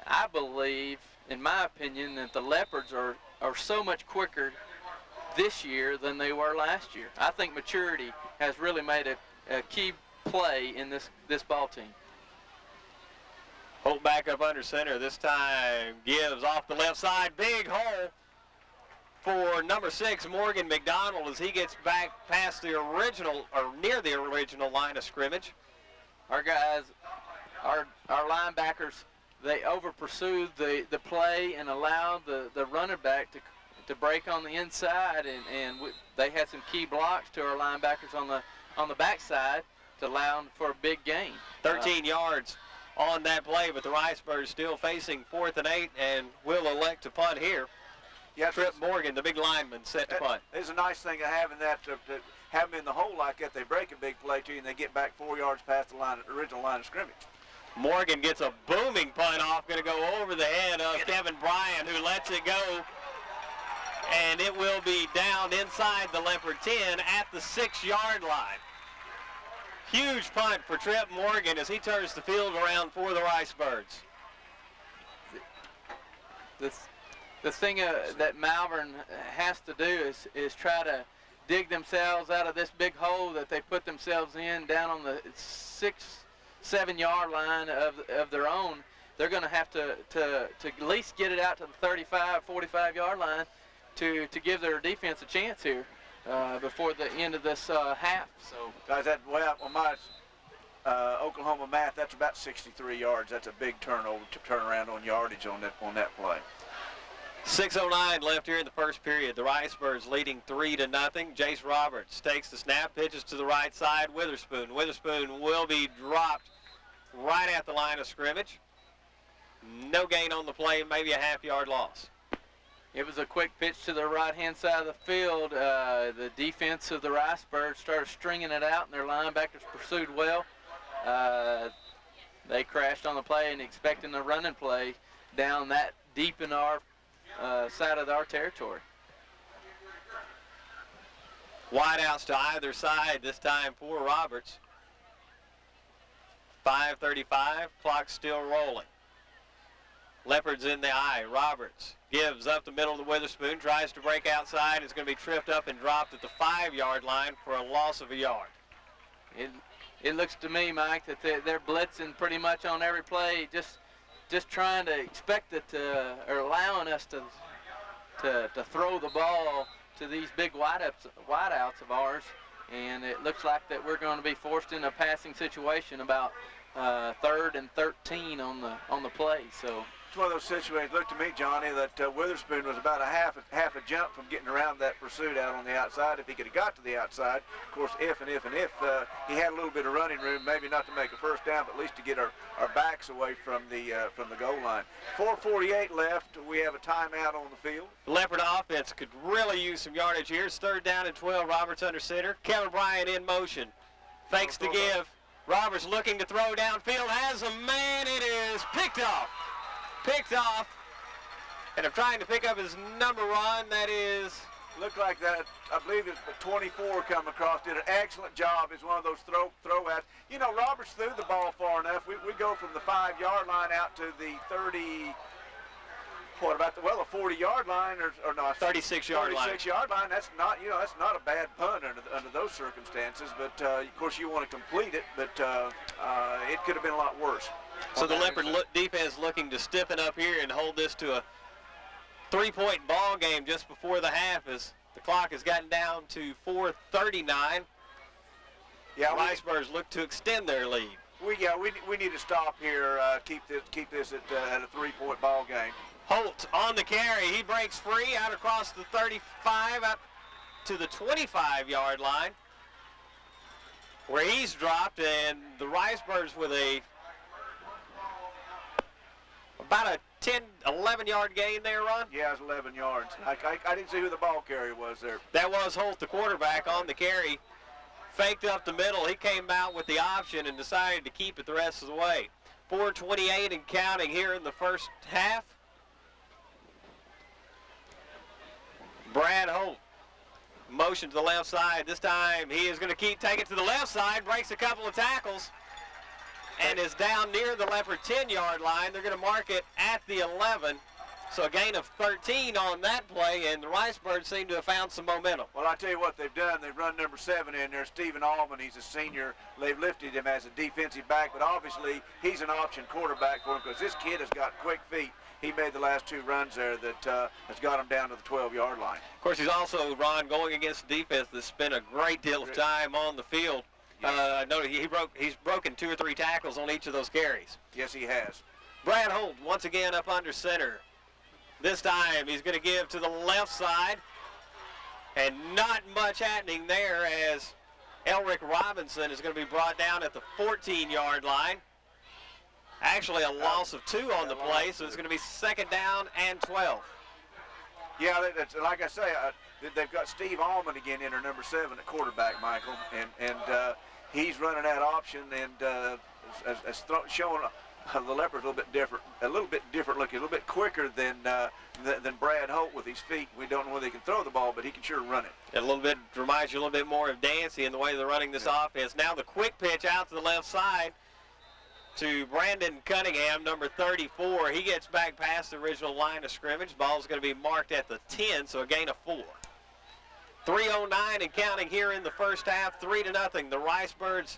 I believe, in my opinion, that the Leopards are so much quicker this year than they were last year. I think maturity has really made a key play in this ball team. Holt back up under center. This time gives off the left side. Big hole for number 6, Morgan McDonald, as he gets back past the original, or near the original line of scrimmage. Our guys, our linebackers, they over-pursued the play and allowed the running back to break on the inside, and they had some key blocks to our linebackers on the backside to allow them for a big gain. 13 yards on that play, but the Ricebirds still facing 4th and 8 and will elect to punt here. Yes, Trip Morgan, the big lineman, set to punt. It's a nice thing of having that, to have them in the hole like that. They break a big play to you, and they get back 4 yards past the original line of scrimmage. Morgan gets a booming punt off, going to go over the head of Kevin Bryan, who lets it go. And it will be down inside the Leopard 10 at the 6-yard line. Huge punt for Trip Morgan as he turns the field around for the Ricebirds. The thing that Malvern has to do is try to dig themselves out of this big hole that they put themselves in down on the 6-7 yard line of their own, they're going to have to at least get it out to the 35, 45-yard line to give their defense a chance here before the end of this half. So, guys, on my Oklahoma math, that's about 63 yards. That's a big turnaround on yardage on that play. 6:09 left here in the first period. The Ricebirds leading 3-0. Jace Roberts takes the snap, pitches to the right side. Witherspoon. Witherspoon will be dropped right at the line of scrimmage. No gain on the play, maybe a half-yard loss. It was a quick pitch to the right-hand side of the field. The defense of the Ricebirds started stringing it out, and their linebackers pursued well. They crashed on the play and expecting a running play down that deep in our side of our territory. Wideouts to either side, this time for Roberts. 5:35, clock still rolling. Leopards in the eye. Roberts gives up the middle to Witherspoon, tries to break outside. It's going to be tripped up and dropped at the 5-yard line for a loss of a yard. It looks to me, Mike, that they're blitzing pretty much on every play, just trying to expect it or allowing us to throw the ball to these big wideouts of ours, and it looks like that we're going to be forced in a passing situation about 3rd and 13 on the play. So it's one of those situations. Look to me, Johnny, that Witherspoon was about a half a jump from getting around that pursuit out on the outside. If he could have got to the outside, of course, if he had a little bit of running room, maybe not to make a first down, but at least to get our backs away from the goal line. 4:48 left. We have a timeout on the field. The Leopard offense could really use some yardage here. It's 3rd down and 12. Roberts under center. Kevin Bryant in motion. Fakes to give. Roberts looking to throw downfield. Has a man. It is picked off. And I'm trying to pick up his number, Ron. That is... Looked like that. I believe it's the 24 come across. Did an excellent job. It's one of those throwouts. You know, Roberts threw the ball far enough. We go from the 5-yard line out to the 30... What about the 40-yard line or no? 36-yard line. 36-yard line. That's not a bad punt under those circumstances. But of course you want to complete it. But it could have been a lot worse. So the Leopard defense looking to stiffen up here and hold this to a 3-point ball game just before the half as the clock has gotten down to 4:39. Yeah, Ricebirds look to extend their lead. We need to stop here. Keep this at a 3-point ball game. Holt on the carry. He breaks free out across the 35 out to the 25-yard line where he's dropped, and the Ricebirds with about a 10, 11-yard gain there, Ron? Yeah, it's 11 yards. I didn't see who the ball carrier was there. That was Holt, the quarterback, on the carry. Faked up the middle. He came out with the option and decided to keep it the rest of the way. 4:28 and counting here in the first half. Brad Holt, motion to the left side. This time he is going to keep taking it to the left side, breaks a couple of tackles, and is down near the Leopard 10-yard line. They're going to mark it at the 11. So a gain of 13 on that play, and the Ricebirds seem to have found some momentum. Well, I tell you what they've done. They've run number 7 in there, Stephen Allman. He's a senior. They've lifted him as a defensive back, but obviously he's an option quarterback for him because this kid has got quick feet. He made the last 2 runs there that has got him down to the 12-yard line. Of course, he's also, Ron, going against a defense that's spent a great deal of time on the field. I know he's broken 2 or 3 tackles on each of those carries. Yes, he has. Brad Holt once again up under center. This time he's going to give to the left side, and not much happening there as Elric Robinson is going to be brought down at the 14-yard line. Actually, a loss of 2 on the play, so it's going to be 2nd down and 12. Yeah, that's, like I say, they've got Steve Allman again in there, number 7 at quarterback, Michael, and he's running that option and showing the Leopard's a little bit different looking, a little bit quicker than Brad Holt with his feet. We don't know whether he can throw the ball, but he can sure run it. A little bit reminds you a little bit more of Dancy in the way they're running this offense. Now the quick pitch out to the left side to Brandon Cunningham, number 34. He gets back past the original line of scrimmage. Ball's going to be marked at the 10, so a gain of 4. 3:09 and counting here in the first half, 3-0. The Ricebirds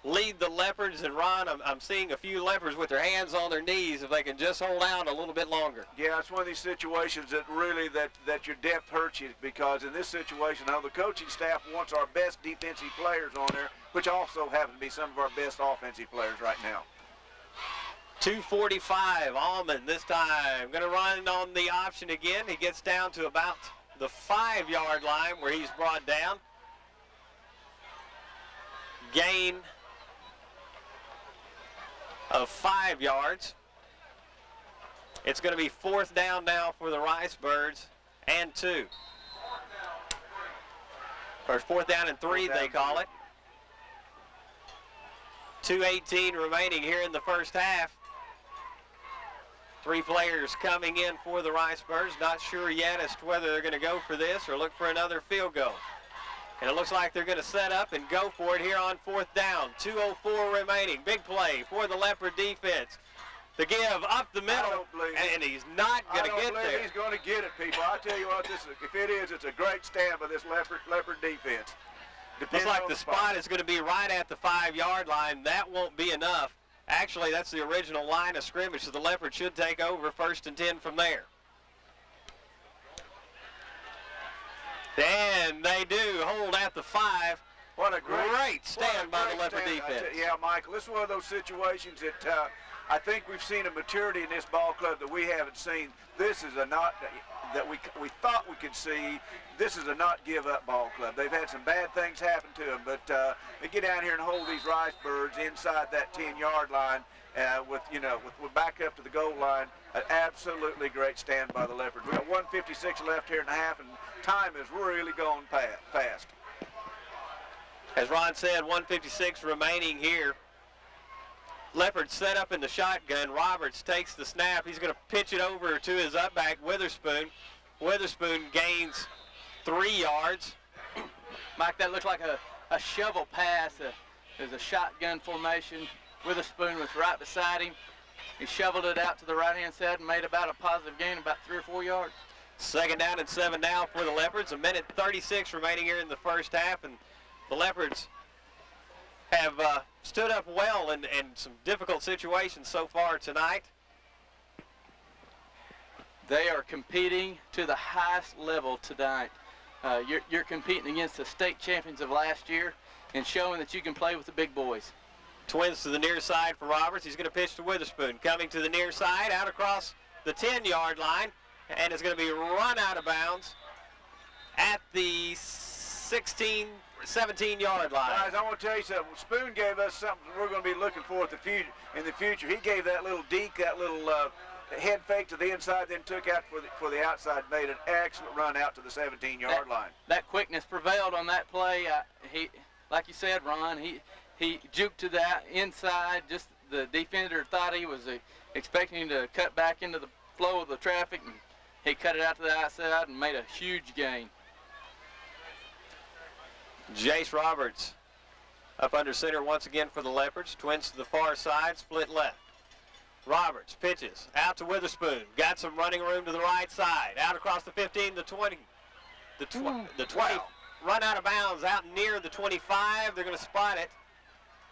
lead the Leopards. And Ron, I'm seeing a few Leopards with their hands on their knees if they can just hold out a little bit longer. Yeah, it's one of these situations that really that your depth hurts you, because in this situation, now the coaching staff wants our best defensive players on there, which also happen to be some of our best offensive players right now. 2:45, Allman this time going to run on the option again. He gets down to about the 5-yard line where he's brought down. Gain of 5 yards. It's going to be 4th down now for the Ricebirds and 2. Or 4th down and 3 they call it. 2:18 remaining here in the first half. 3 players coming in for the Ricebirds. Not sure yet as to whether they're going to go for this or look for another field goal. And it looks like they're going to set up and go for it here on 4th down. 2:04 remaining. Big play for the Leopard defense. The give up the middle, and he's not going to get there. He's going to get it, people. I tell you what, if it is, it's a great stand by this Leopard defense. Looks like the spot is going to be right at the 5-yard line. That won't be enough. Actually, that's the original line of scrimmage, so the Leopards should take over 1st and 10 from there. And they do hold at the 5. What a great stand by the Leopard defense. Yeah, Michael, this is one of those situations that I think we've seen a maturity in this ball club that we haven't seen. This is a not that we thought we could see. This is a not give up ball club. They've had some bad things happen to them, but they get down here and hold these Ricebirds inside that 10-yard line with back up to the goal line. An absolutely great stand by the Leopards. We got 1:56 left here in the half, and time is really going fast. As Ron said, 1:56 remaining here. Leopard set up in the shotgun. Roberts takes the snap. He's going to pitch it over to his upback, Witherspoon. Witherspoon gains 3 yards. Mike, that looked like a shovel pass. There's a shotgun formation. Witherspoon was right beside him. He shoveled it out to the right-hand side and made about a positive gain, about 3 or 4 yards. 2nd down and 7 now for the Leopards. 1:36 remaining here in the first half, and the Leopards have stood up well in some difficult situations so far tonight. They are competing to the highest level tonight. You're competing against the state champions of last year and showing that you can play with the big boys. Twins to the near side for Roberts. He's going to pitch to Witherspoon. Coming to the near side, out across the 10-yard line, and is going to be run out of bounds at the 17-yard line. Guys, I want to tell you something. Spoon gave us something we're going to be looking for in the future. He gave that little deke, that little head fake to the inside, then took out for the outside, made an excellent run out to the 17-yard line. That quickness prevailed on that play. He, like you said, Ron, he juked to that inside. Just the defender thought he was expecting him to cut back into the flow of the traffic, and he cut it out to the outside and made a huge gain. Jace Roberts up under center once again for the Leopards. Twins to the far side, split left. Roberts pitches out to Witherspoon. Got some running room to the right side. Out across the 15, the 20. The 20 run out of bounds out near the 25. They're going to spot it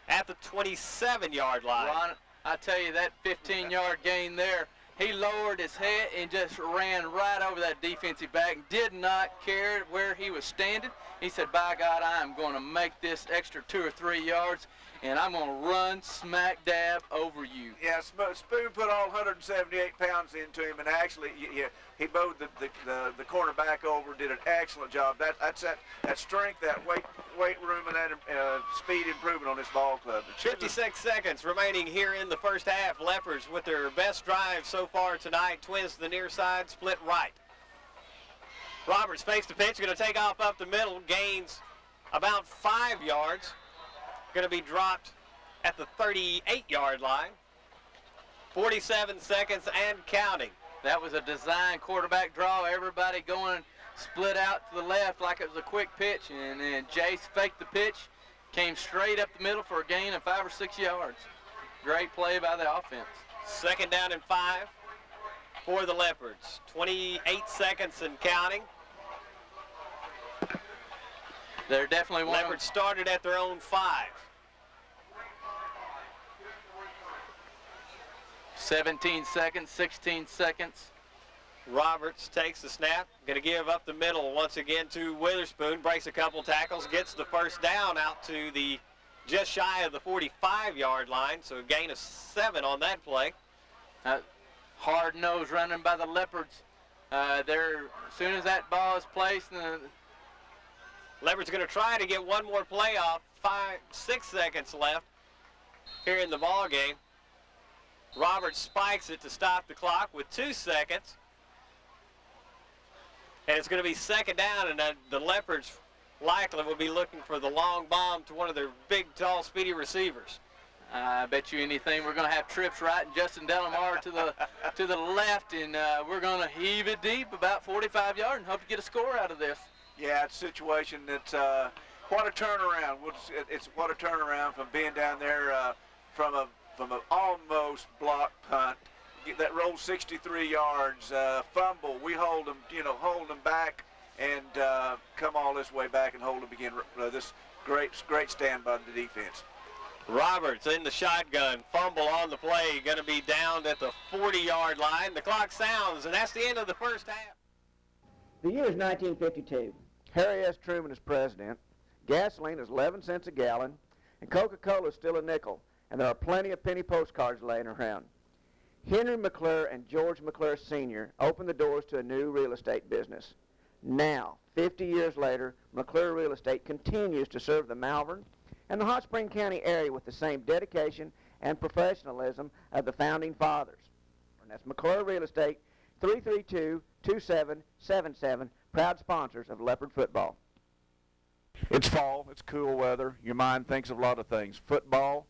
at the 27-yard line. Ron, I tell you, that 15-yard gain there, he lowered his head and just ran right over that defensive back. Did not care where he was standing. He said, by God, I am going to make this extra 2 or 3 yards, and I'm going to run smack dab over you. Yeah, Spoon put all 178 pounds into him, and actually he bowed the cornerback over, did an excellent job. That's that strength, that weight room, and that speed improvement on this ball club. 56 seconds remaining here in the first half. Leopards with their best drive so far tonight. Twins to the near side, split right. Roberts fakes the pitch, going to take off up the middle, gains about 5 yards. Going to be dropped at the 38-yard line. 47 seconds and counting. That was a design quarterback draw. Everybody going split out to the left like it was a quick pitch, and then Jace faked the pitch, came straight up the middle for a gain of 5 or 6 yards. Great play by the offense. 2nd down and 5 for the Leopards. 28 seconds and counting. They're definitely one. Leopards started at their own 5. 17 seconds, 16 seconds. Roberts takes the snap, going to give up the middle once again to Witherspoon, breaks a couple tackles, gets the first down out to the just shy of the 45-yard line, so a gain of 7 on that play. Hard nose running by the Leopards. As soon as that ball is placed, Leopards going to try to get one more play off. 6 seconds left here in the ball game. Roberts spikes it to stop the clock with 2 seconds. And it's going to be second down, and the Leopards likely will be looking for the long bomb to one of their big, tall, speedy receivers. I bet you anything we're going to have trips right and Justin Delamar to the left, and we're going to heave it deep about 45 yards and hope to get a score out of this. Yeah, it's a situation that's what a turnaround. It's what a turnaround from being down there from an almost blocked punt that rolled 63 yards, fumble. We hold them back and come all this way back and hold them again. This great stand by the defense. Roberts in the shotgun, fumble on the play, going to be down at the 40-yard line. The clock sounds, and that's the end of the first half. The year is 1952. Harry S. Truman is president. Gasoline is 11 cents a gallon, and Coca-Cola is still a nickel, and there are plenty of penny postcards laying around. Henry McClure and George McClure Sr. opened the doors to a new real estate business. Now, 50 years later, McClure Real Estate continues to serve the Malvern and the Hot Spring County area with the same dedication and professionalism of the founding fathers. And that's McClure Real Estate, 332-2777, proud sponsors of Leopard Football. It's fall. It's cool weather. Your mind thinks of a lot of things. Football,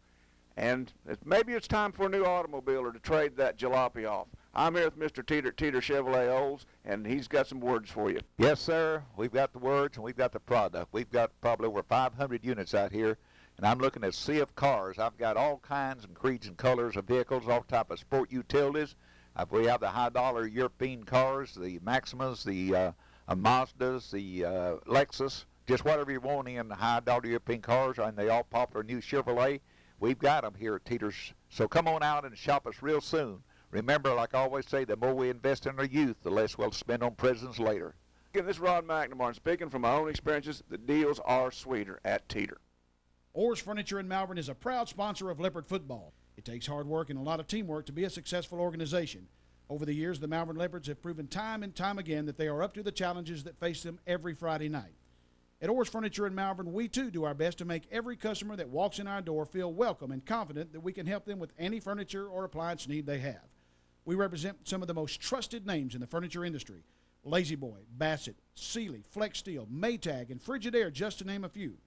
and maybe it's time for a new automobile or to trade that jalopy off. I'm here with Mr. Teeter Chevrolet Olds, and he's got some words for you. Yes, sir. We've got the words and we've got the product. We've got probably over 500 units out here, and I'm looking at a sea of cars. I've got all kinds and creeds and colors of vehicles, all type of sport utilities. We have the high-dollar European cars, the Maximas, the Mazdas, the Lexus, just whatever you want in the high-dollar European cars, and they all popular new Chevrolet. We've got them here at Teeter's. So come on out and shop us real soon. Remember, like I always say, the more we invest in our youth, the less we'll spend on prisons later. Again, this is Rod McNamara, and speaking from my own experiences, the deals are sweeter at Teeter. Orr's Furniture in Malvern is a proud sponsor of Leopard Football. It takes hard work and a lot of teamwork to be a successful organization. Over the years, the Malvern Leopards have proven time and time again that they are up to the challenges that face them every Friday night. At Orr's Furniture in Malvern, we too do our best to make every customer that walks in our door feel welcome and confident that we can help them with any furniture or appliance need they have. We represent some of the most trusted names in the furniture industry: Lazy Boy, Bassett, Sealy, Flex Steel, Maytag, and Frigidaire, just to name a few.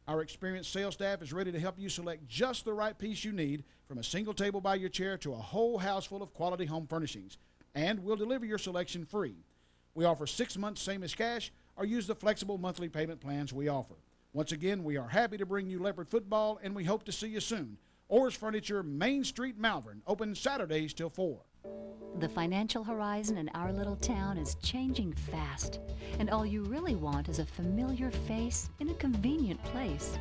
Our experienced sales staff is ready to help you select just the right piece you need, from a single table by your chair to a whole house full of quality home furnishings. And we'll deliver your selection free. We offer 6 months same as cash, or use the flexible monthly payment plans we offer. Once again, we are happy to bring you Leopard Football, and we hope to see you soon. Orr's Furniture, Main Street, Malvern, open Saturdays till 4. The financial horizon in our little town is changing fast, and all you really want is a familiar face in a convenient place.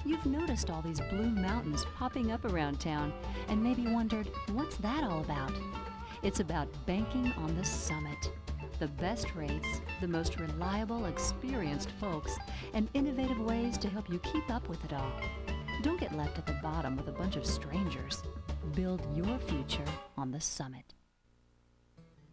You've noticed all these blue mountains popping up around town and maybe wondered, what's that all about? It's about banking on the summit. The best rates, the most reliable, experienced folks, and innovative ways to help you keep up with it all. Don't get left at the bottom with a bunch of strangers. Build your future on the summit.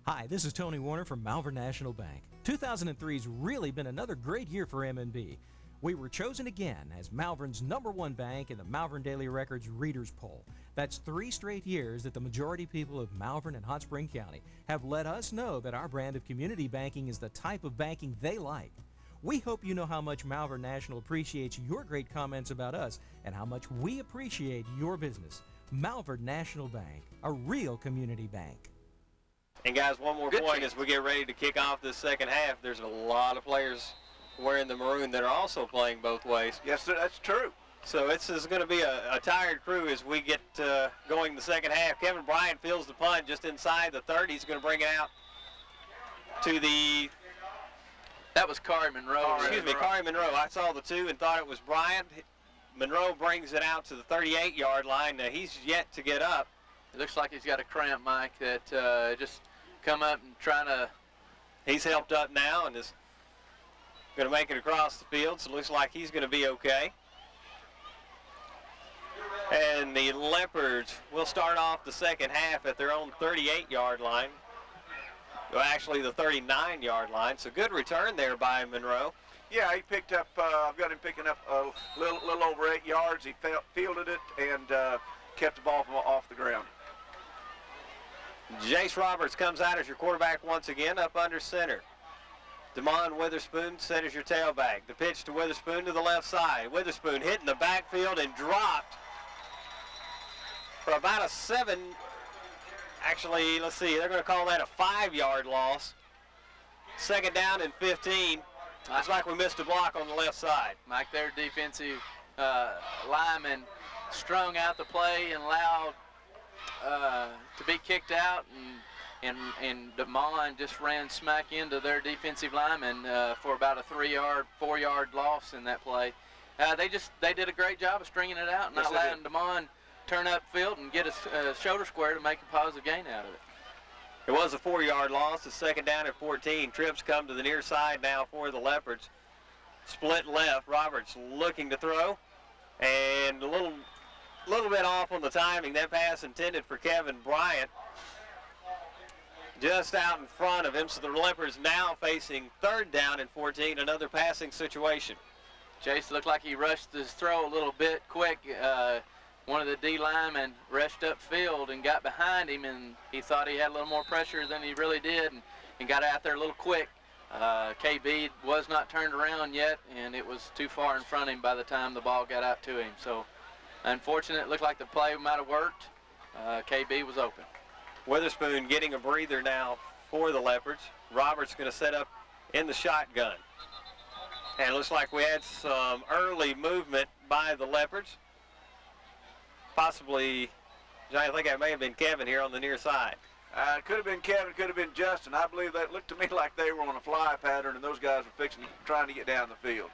Hi, this is Tony Warner from Malvern National Bank. 2003's really been another great year for M&B. We were chosen again as Malvern's #1 bank in the Malvern Daily Record's Readers Poll. That's 3 straight years that the majority people of Malvern and Hot Spring County have let us know that our brand of community banking is the type of banking they like. We hope you know how much Malvern National appreciates your great comments about us and how much we appreciate your business. Malvern National Bank, a real community bank. And guys, one more point as we get ready to kick off this second half. There's a lot of players wearing the maroon that are also playing both ways. Yes, sir, that's true. So this is going to be a tired crew as we get going the second half. Kevin Bryant fields the punt just inside the 30. He's going to bring it out to the... That was Kari Monroe. Kari Monroe. I saw the 2 and thought it was Bryant. Monroe brings it out to the 38-yard line. Now, he's yet to get up. It looks like he's got a cramp, Mike, that just come up and trying to... He's helped up now and is going to make it across the field, so it looks like he's going to be okay. And the Leopards will start off the second half at their own 38-yard line. Well, actually the 39-yard line, so good return there by Monroe. Yeah, he picked up, I've got him picking up a little over 8 yards. He fielded it and kept the ball off the ground. Jace Roberts comes out as your quarterback once again, up under center. Damon Witherspoon set as your tailback. The pitch to Witherspoon to the left side. Witherspoon hit in the backfield and dropped for about a 7. Actually, let's see, they're going to call that a 5-yard loss. Second down and 15. Looks like we missed a block on the left side. Mike, their defensive lineman strung out the play and allowed to be kicked out, and Damon just ran smack into their defensive lineman for about a 4-yard loss in that play. They did a great job of stringing it out and not letting Damon turn upfield and get a shoulder square to make a positive gain out of it. It was a 4-yard loss. It's second down at 14. Trips come to the near side now for the Leopards. Split left. Roberts looking to throw, and a little bit off on the timing. That pass intended for Kevin Bryant, just out in front of him. So the Leopards now facing third down and 14. Another passing situation. Chase looked like he rushed his throw a little bit quick. One of the D linemen rushed upfield and got behind him, and he thought he had a little more pressure than he really did, and got out there a little quick. KB was not turned around yet, and it was too far in front of him by the time the ball got out to him. So, unfortunate, it looked like the play might have worked. KB was open. Witherspoon getting a breather now for the Leopards. Roberts going to set up in the shotgun. And it looks like we had some early movement by the Leopards. Possibly, I think that may have been Kevin here on the near side. It could have been Kevin, could have been Justin. I believe that looked to me like they were on a fly pattern, and those guys were trying to get down the field.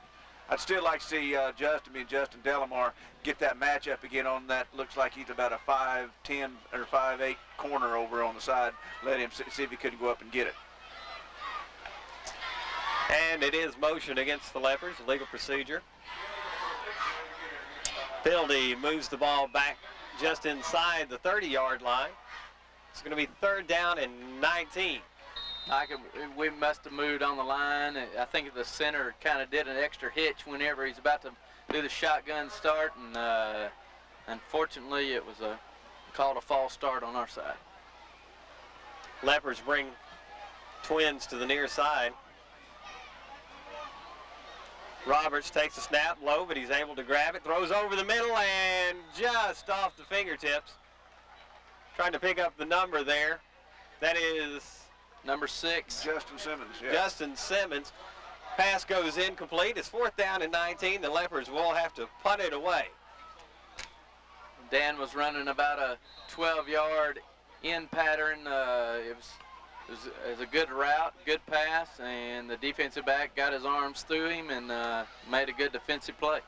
I'd still like to see Justin Delamar get that matchup again on that. Looks like he's about a 5'10" or 5'8" corner over on the side. Let him see if he couldn't go up and get it. And it is motion against the Leopards, legal procedure. Penalty moves the ball back just inside the 30-yard line. It's going to be third down and 19. We must have moved on the line. I think the center kind of did an extra hitch whenever he's about to do the shotgun start, and unfortunately it was called a false start on our side. Leopards bring Twins to the near side. Roberts takes a snap low, but he's able to grab it, throws over the middle, and just off the fingertips. Trying to pick up the number there. That is number 6. Justin Simmons. Yeah. Justin Simmons. Pass goes incomplete. It's fourth down and 19. The Leopards will have to punt it away. Dan was running about a 12-yard in pattern. It was a good route, good pass, and the defensive back got his arms through him and made a good defensive play.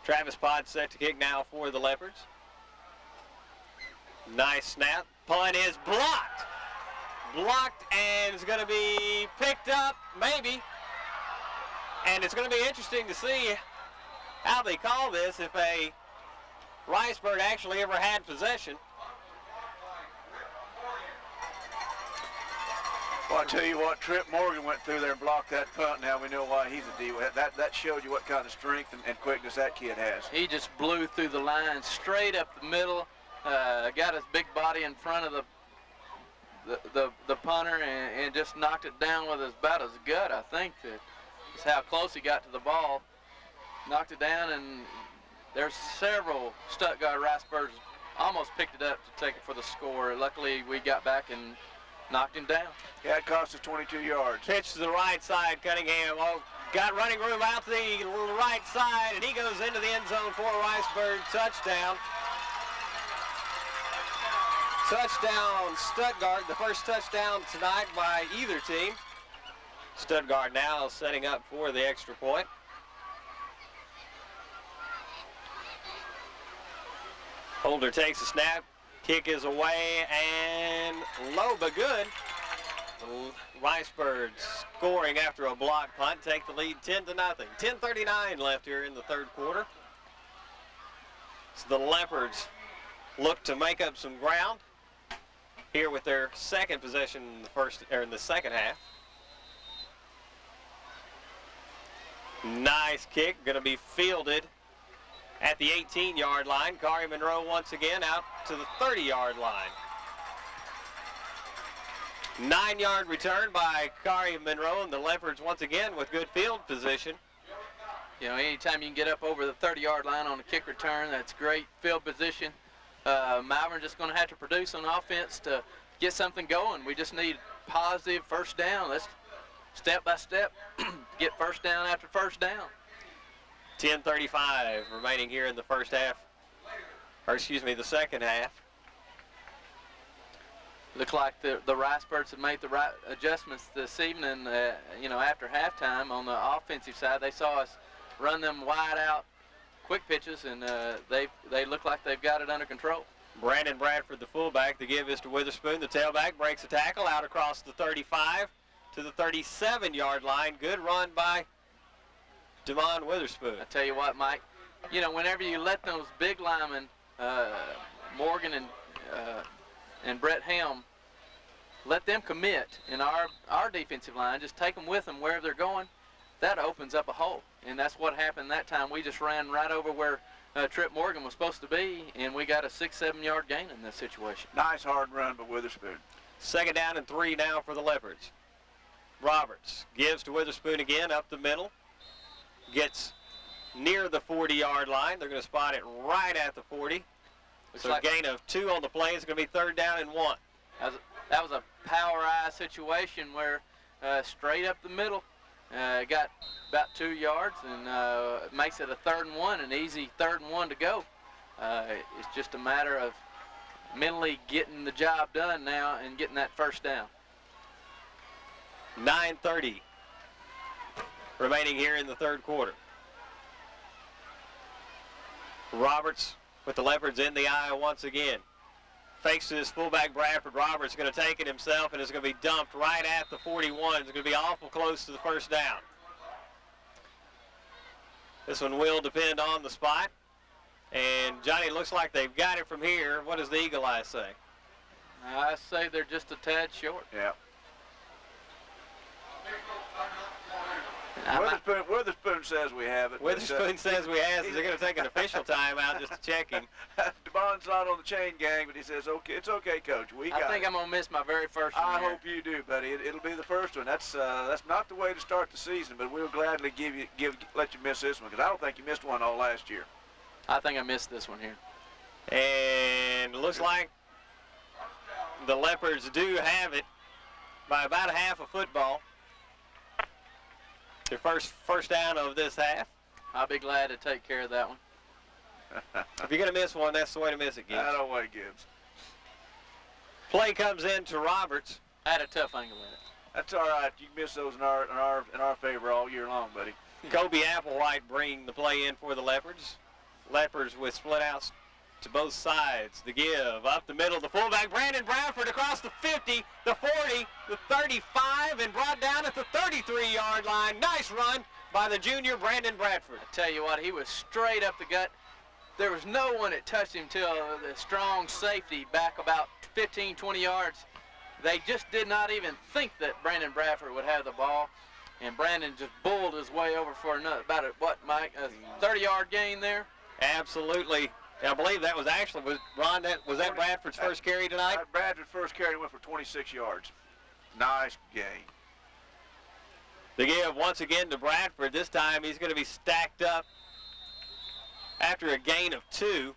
Travis Potts set to kick now for the Leopards. Nice snap. Punt is blocked. Blocked, and it's going to be picked up, maybe. And it's going to be interesting to see how they call this, if a Ricebird actually ever had possession. Well, I tell you what, Trip Morgan went through there and blocked that punt. Now we know why he's a D. That showed you what kind of strength and quickness that kid has. He just blew through the line straight up the middle, got his big body in front of the punter and just knocked it down with about his gut, I think. That's how close he got to the ball. Knocked it down, and there's several Stuttgart Ricebirds almost picked it up to take it for the score. Luckily, we got back and knocked him down. Yeah, it cost us 22 yards. Pitch to the right side, Cunningham. Got running room out to the right side, and he goes into the end zone for a Ricebird touchdown. Touchdown Stuttgart, the first touchdown tonight by either team. Stuttgart now setting up for the extra point. Holder takes a snap, Kick is away and low but good. The Ricebirds scoring after a block punt take the lead 10-0. 10:39 left here in the third quarter. So the Leopards look to make up some ground here with their second possession in the second half. Nice kick, going to be fielded at the 18-yard line. Kari Monroe once again out to the 30-yard line. 9-yard return by Kari Monroe, and the Leopards once again with good field position. You know, anytime you can get up over the 30-yard line on a kick return, that's great field position. Malvern just going to have to produce on offense to get something going. We just need positive first down. Let's step by step get first down after first down. 10:35 remaining here in the first half, or excuse me, the second half. Look like the Ricebirds have made the right adjustments this evening. You know, after halftime on the offensive side, they saw us run them wide out quick pitches, and they look like they've got it under control. Brandon Bradford, the fullback. The give is to Witherspoon. The tailback breaks a tackle out across the 35 to the 37-yard line. Good run by Damon Witherspoon. I tell you what, Mike, you know, whenever you let those big linemen, Morgan and Brett Helm, let them commit in our defensive line, just take them with them wherever they're going, that opens up a hole. And that's what happened that time. We just ran right over where Trip Morgan was supposed to be, and we got a 6-7 yard gain in this situation. Nice hard run by Witherspoon. Second down and 3 now for the Leopards. Roberts gives to Witherspoon again up the middle. Gets near the 40-yard line. They're going to spot it right at the 40. So a gain of 2 on the play. It's going to be third down and 1. That was a power eye situation where straight up the middle, got about 2 yards, and it makes it a 3rd and 1, an easy 3rd and 1 to go. It's just a matter of mentally getting the job done now and getting that first down. 9:30 remaining here in the third quarter. Roberts with the Leopards in the eye once again. Fakes to his fullback Bradford. Roberts going to take it himself, and it's going to be dumped right at the 41. It's going to be awful close to the first down. This one will depend on the spot. And Johnny, looks like they've got it from here. What does the Eagle Eye say? I say they're just a tad short. Yeah. Witherspoon says we have it. Witherspoon says we have it. They're going to take an official timeout just to check him. Devon's not on the chain gang, but he says, "Okay, it's okay, Coach. We got it." I think I'm going to miss my very first one. I hope you do, buddy. It'll be the first one. That's not the way to start the season, but we'll gladly let you miss this one, because I don't think you missed one all last year. I think I missed this one here. And it looks like the Leopards do have it by about a half a football. Their first down of this half. I'll be glad to take care of that one. If you're going to miss one, that's the way to miss it, Gibbs. That way, Gibbs. Play comes in to Roberts. I had a tough angle in it. That's all right. You can miss those in our favor all year long, buddy. Kobe Applewhite bringing the play in for the Leopards. Leopards with split outs to both sides. The give up the middle. The fullback Brandon Bradford across the 50, the 40, the 35, and brought down at the 33-yard line. Nice run by the junior Brandon Bradford. I tell you what, he was straight up the gut. There was no one that touched him till the strong safety back about 15, 20 yards. They just did not even think that Brandon Bradford would have the ball, and Brandon just bulled his way over for another, about a 30-yard gain there? Absolutely. I believe that was that Bradford's first carry tonight? Bradford's first carry went for 26 yards. Nice gain. The give once again to Bradford. This time he's going to be stacked up after a gain of 2.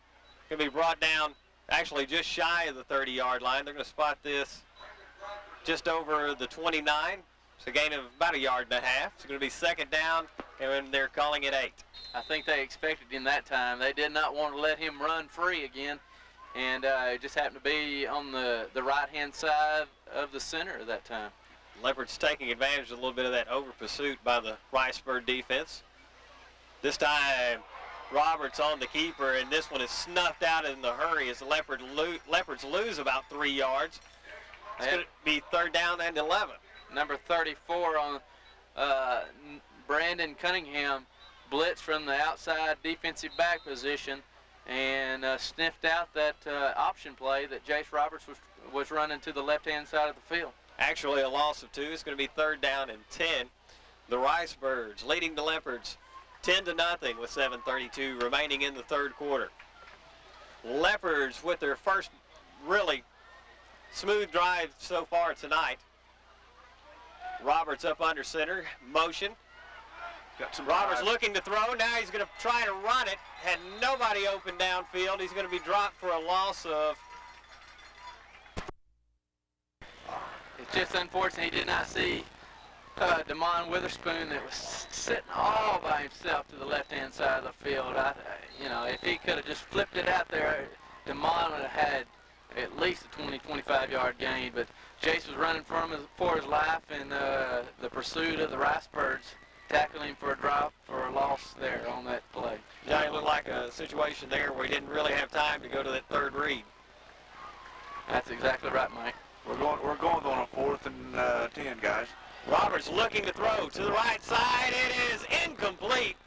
Going to be brought down actually just shy of the 30-yard line. They're going to spot this just over the 29. It's a gain of about 1.5 yards. It's going to be second down, and they're calling it 8. I think they expected him that time. They did not want to let him run free again, and it just happened to be on the right-hand side of the center at that time. Leopards taking advantage of a little bit of that over pursuit by the Ricebird defense. This time Roberts on the keeper, and this one is snuffed out in the hurry as the Leopards lose about 3 yards. It's going to be third down and 11. Number 34 on Brandon Cunningham blitzed from the outside defensive back position and sniffed out that option play that Jace Roberts was running to the left-hand side of the field. Actually, a loss of 2. It's going to be third down and 10. The Ricebirds leading the Leopards 10-0 with 7:32 remaining in the third quarter. Leopards with their first really smooth drive so far tonight. Roberts up under center, motion. Roberts looking to throw. Now he's going to try to run it. Had nobody open downfield. He's going to be dropped for a loss of... It's just unfortunate he did not see DeMond Witherspoon that was sitting all by himself to the left-hand side of the field. If he could have just flipped it out there, DeMond would have had at least a 20, 25-yard gain. But Jace was running for his life, and the pursuit of the Ricebirds tackled him for a drop for a loss there on that play. Yeah, it looked like a situation there where he didn't really have time to go to that third read. That's exactly right, Mike. We're going on a 4th and 10, guys. Roberts looking to throw to the right side. It is incomplete.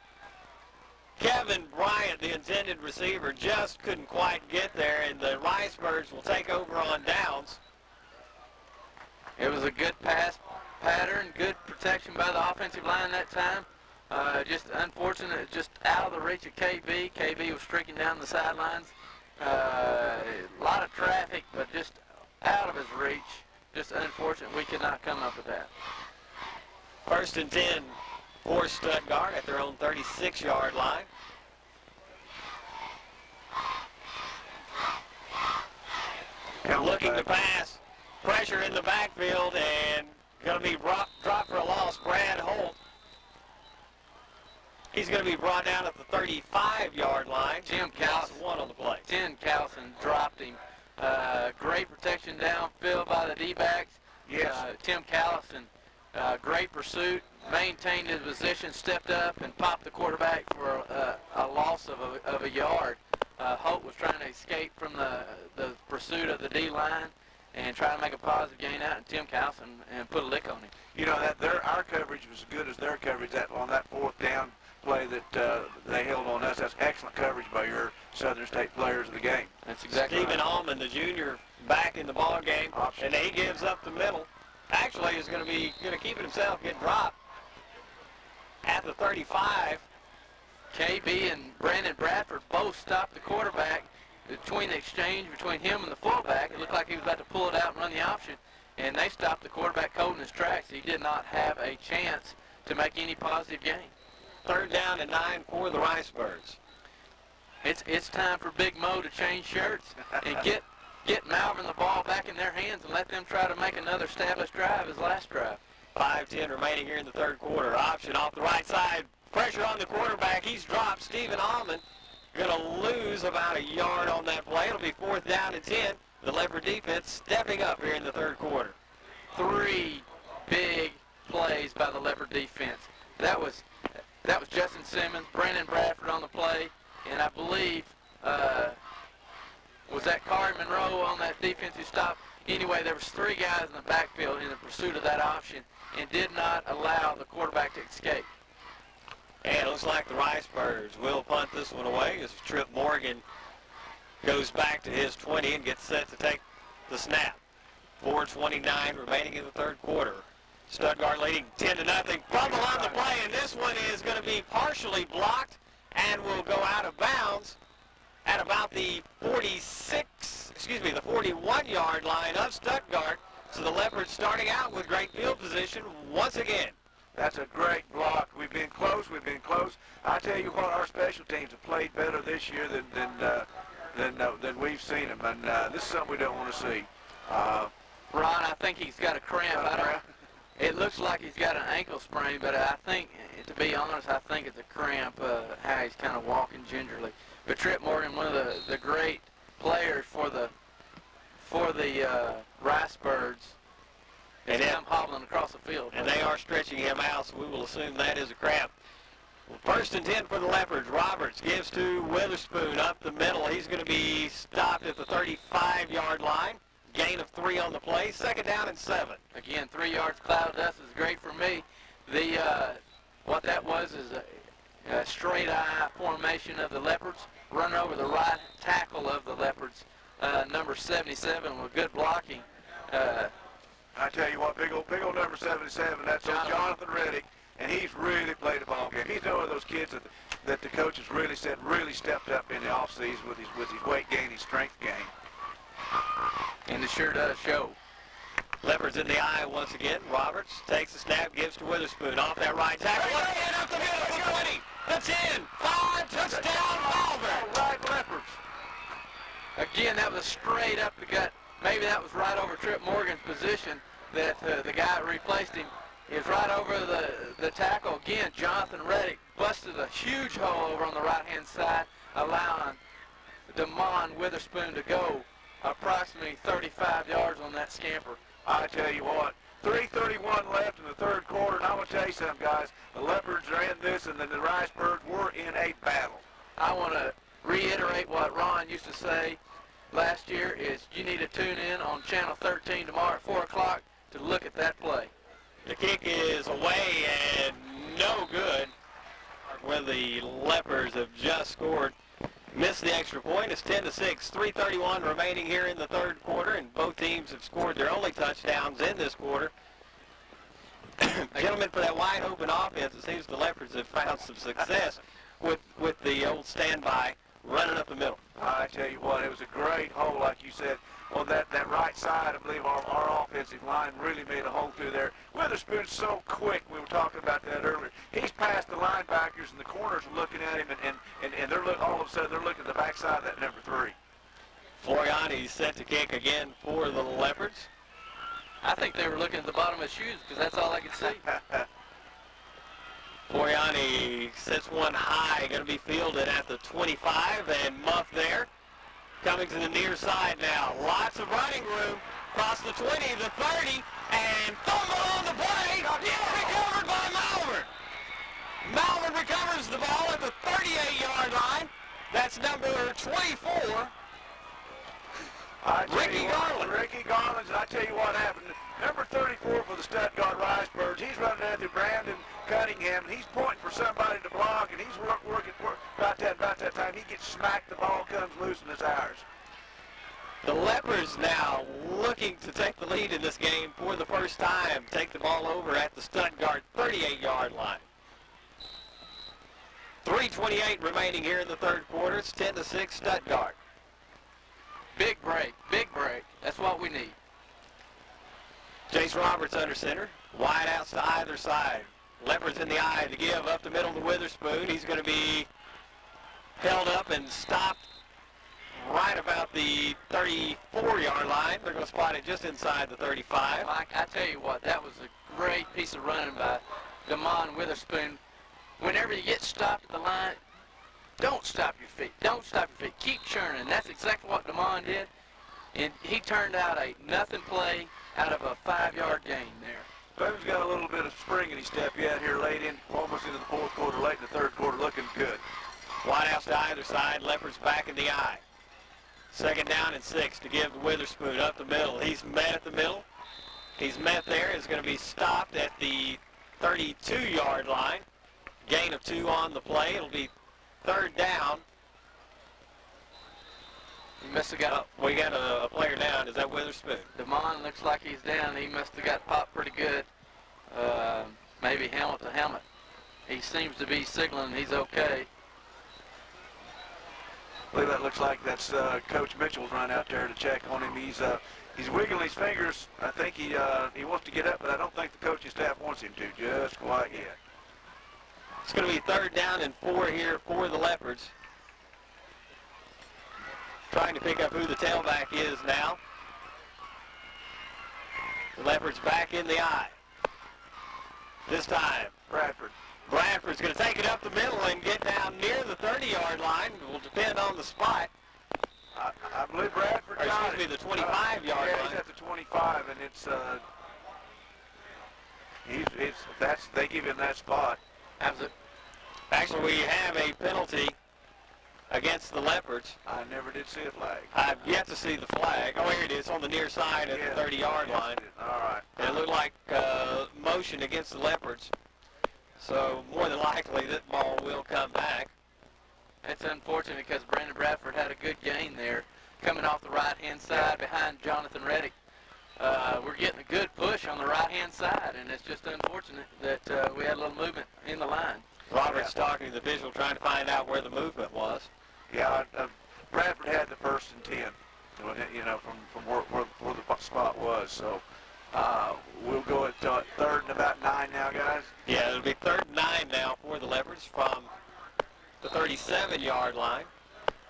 Kevin Bryant, the intended receiver, just couldn't quite get there, and the Ricebirds will take over on downs. It was a good pass pattern, good protection by the offensive line that time. Just unfortunate, just out of the reach of KB. KB was streaking down the sidelines. A lot of traffic, but just out of his reach. Just unfortunate we could not come up with that. First and 10 for Stuttgart at their own 36-yard line. Looking to pass. Pressure in the backfield and going to be dropped for a loss. Brad Holt. He's going to be brought down at the 35-yard line. Tim Loss of 1 on the play. Tim Callison dropped him. Great protection downfield by the D-backs. Yes. Tim Callison, great pursuit, maintained his position, stepped up, and popped the quarterback for a loss of a yard. Holt was trying to escape from the pursuit of the D-line and try to make a positive gain out, and Tim Callison and put a lick on him. You know, our coverage was as good as their coverage on that 4th down play that they held on us. That's excellent coverage by your Southern State players of the game. That's exactly Stephen right. Allman, the junior, back in the ball game, and he gives up the middle. Actually, is going to keep it himself, get dropped at the 35. KB and Brandon Bradford both stopped the quarterback between the exchange between him and the fullback. It looked like he was about to pull it out and run the option, and they stopped the quarterback cold in his tracks. He did not have a chance to make any positive gain. Third down and 9 for the Ricebirds. It's time for Big Mo to change shirts and get Malvern the ball back in their hands and let them try to make another established drive as last drive. 5:10 remaining here in the third quarter. Option off the right side. Pressure on the quarterback. He's dropped. Stephen Allman going to lose about a yard on that play. It'll be 4th down and 10. The Leopard defense stepping up here in the third quarter. 3 big plays by the Leopard defense. That was Justin Simmons, Brandon Bradford on the play, and I believe was that Corey Monroe on that defensive stop. Anyway, there was 3 guys in the backfield in the pursuit of that option and did not allow the quarterback to escape. And it looks like the Ricebirds will punt this one away as Trip Morgan goes back to his 20 and gets set to take the snap. 4:29 remaining in the third quarter. Stuttgart leading 10-0. Fumble on the play, and this one is going to be partially blocked and will go out of bounds at about the 41-yard line of Stuttgart. So the Leopards starting out with great field position once again. That's a great block. We've been close. I tell you what, our special teams have played better this year than we've seen them, and this is something we don't want to see. Ron, I think he's got a cramp. It looks like he's got an ankle sprain, but I think, to be honest, I think it's a cramp, how he's kind of walking gingerly. But Trip Morgan, one of the great players for the Ricebirds, and him hobbling across the field. And they are stretching him out, so we will assume that is a cramp. First and 10 for the Leopards. Roberts gives to Witherspoon up the middle. He's going to be stopped at the 35-yard line. Gain of 3 on the play. Second down and 7. Again, 3 yards cloud dust is great for me. What that was is a straight eye formation of the Leopards, running over the right tackle of the Leopards, number 77, with good blocking. I tell you what, big old number 77, that's Jonathan Reddick, and he's really played a ball game. He's one of those kids that the coaches really said really stepped up in the offseason with his weight gain, his strength gain. And it sure does show. Leopards in the eye once again. Roberts takes the snap, gives to Witherspoon off that right tackle. And up the middle, 20, the 10, 5, touchdown, Malvern. Right, Leopards. Again, that was straight up the gut. Maybe that was right over Trip Morgan's position that the guy that replaced him. He was right over the tackle. Again, Jonathan Reddick busted a huge hole over on the right-hand side, allowing Damon Witherspoon to go approximately 35 yards on that scamper. I tell you what, 3:31 left in the third quarter, and I'm going to tell you something, guys. The Leopards are in this, and then the Ricebirds were in a battle. I want to reiterate what Ron used to say last year is you need to tune in on Channel 13 tomorrow at 4 o'clock to look at that play. The kick is away and no good, where the Leopards have just scored. Missed the extra point. It's 10-6. 3:31 remaining here in the third quarter, and both teams have scored their only touchdowns in this quarter. Gentlemen, for that wide open offense, it seems the Leopards have found some success with the old standby running up the middle. I tell you what, it was a great hole, like you said. On that right side, I believe our offensive line really made a hole through there. Witherspoon's so quick. We were talking about that earlier. He's past the linebackers, and the corners are looking at him, and they're all of a sudden they're looking at the backside of that number 3. Floriani's set to kick again for the Leopards. I think they were looking at the bottom of his shoes because that's all I could see. Floriani sets one high, going to be fielded at the 25, and Muff there. Coming to the near side now. Lots of running room. Across the 20, the 30, and fumble on the play. It's recovered by Malvern. Malvern recovers the ball at the 38-yard line. That's number 24. Ricky Garland. Ricky Garland, and I tell you what happened. Number 34 for the Stuttgart Ricebirds. He's running down through Brandon Cunningham, and he's pointing for somebody to block, and he's working for about that time. He gets smacked, the ball comes loose, and it's ours. The Leopards now looking to take the lead in this game for the first time. Take the ball over at the Stuttgart 38-yard line. 3:28 remaining here in the third quarter. It's 10-6 Stuttgart. Big break, big break. That's what we need. Jace Roberts under center. Wide outs to either side. Leopards in the eye to give up the middle to Witherspoon. He's going to be held up and stopped right about the 34-yard line. They're going to spot it just inside the 35. Mike, I tell you what, that was a great piece of running by Damon Witherspoon. Whenever you get stopped at the line, don't stop your feet. Don't stop your feet. Keep churning. That's exactly what Damon did. And he turned out a nothing play out of a 5-yard gain there. Boone's got a little bit of spring in his step yet here late in, almost into the fourth quarter, late in the third quarter, looking good. Wide outs to either side. Leopards back in the eye. Second down and 6 to give to Witherspoon up the middle. He's met at the middle. He's met there. Is going to be stopped at the 32-yard line. Gain of 2 on the play. It'll be third down. He must have got we got a player down. Is that Witherspoon? Damon looks like he's down. He must have got popped pretty good. Maybe helmet to helmet. He seems to be signaling he's okay. I believe that looks like that's Coach Mitchell's run out there to check on him. He's wiggling his fingers. I think he wants to get up, but I don't think the coaching staff wants him to just quite yet. It's going to be third down and 4 here for the Leopards. Trying to pick up who the tailback is now. The Leopards back in the eye. This time, Bradford's going to take it up the middle and get down near the 30-yard line. It will depend on the spot. I believe Bradford got it. The 25-yard line. He's at the 25, and they give him that spot. That Actually, we have a penalty against the Leopards. I never did see a flag. I've yet to see the flag. Oh, here it is on the near side at the 30-yard line. All right. And it looked like motion against the Leopards. So more than likely that ball will come back. It's unfortunate because Brandon Bradford had a good gain there coming off the right-hand side behind Jonathan Reddick. We're getting a good push on the right-hand side, and it's just unfortunate that we had a little movement in the line. Robert's talking to the visual, trying to find out where the movement was. Yeah, Bradford had the 1st and 10, from where the spot was. So we'll go at 3rd and about 9 now, guys. Yeah, it'll be 3rd and 9 now for the Leopards from the 37-yard line.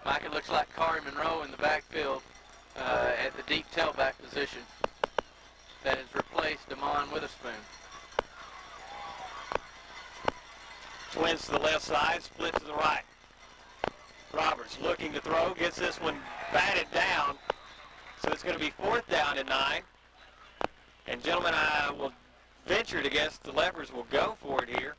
Mike, it looks like Kari Monroe in the backfield at the deep tailback position that has replaced Damon Witherspoon. Twins to the left side, split to the right. Roberts looking to throw, gets this one batted down. So it's going to be 4th down and 9. And gentlemen, I will venture to guess the Leopards will go for it here.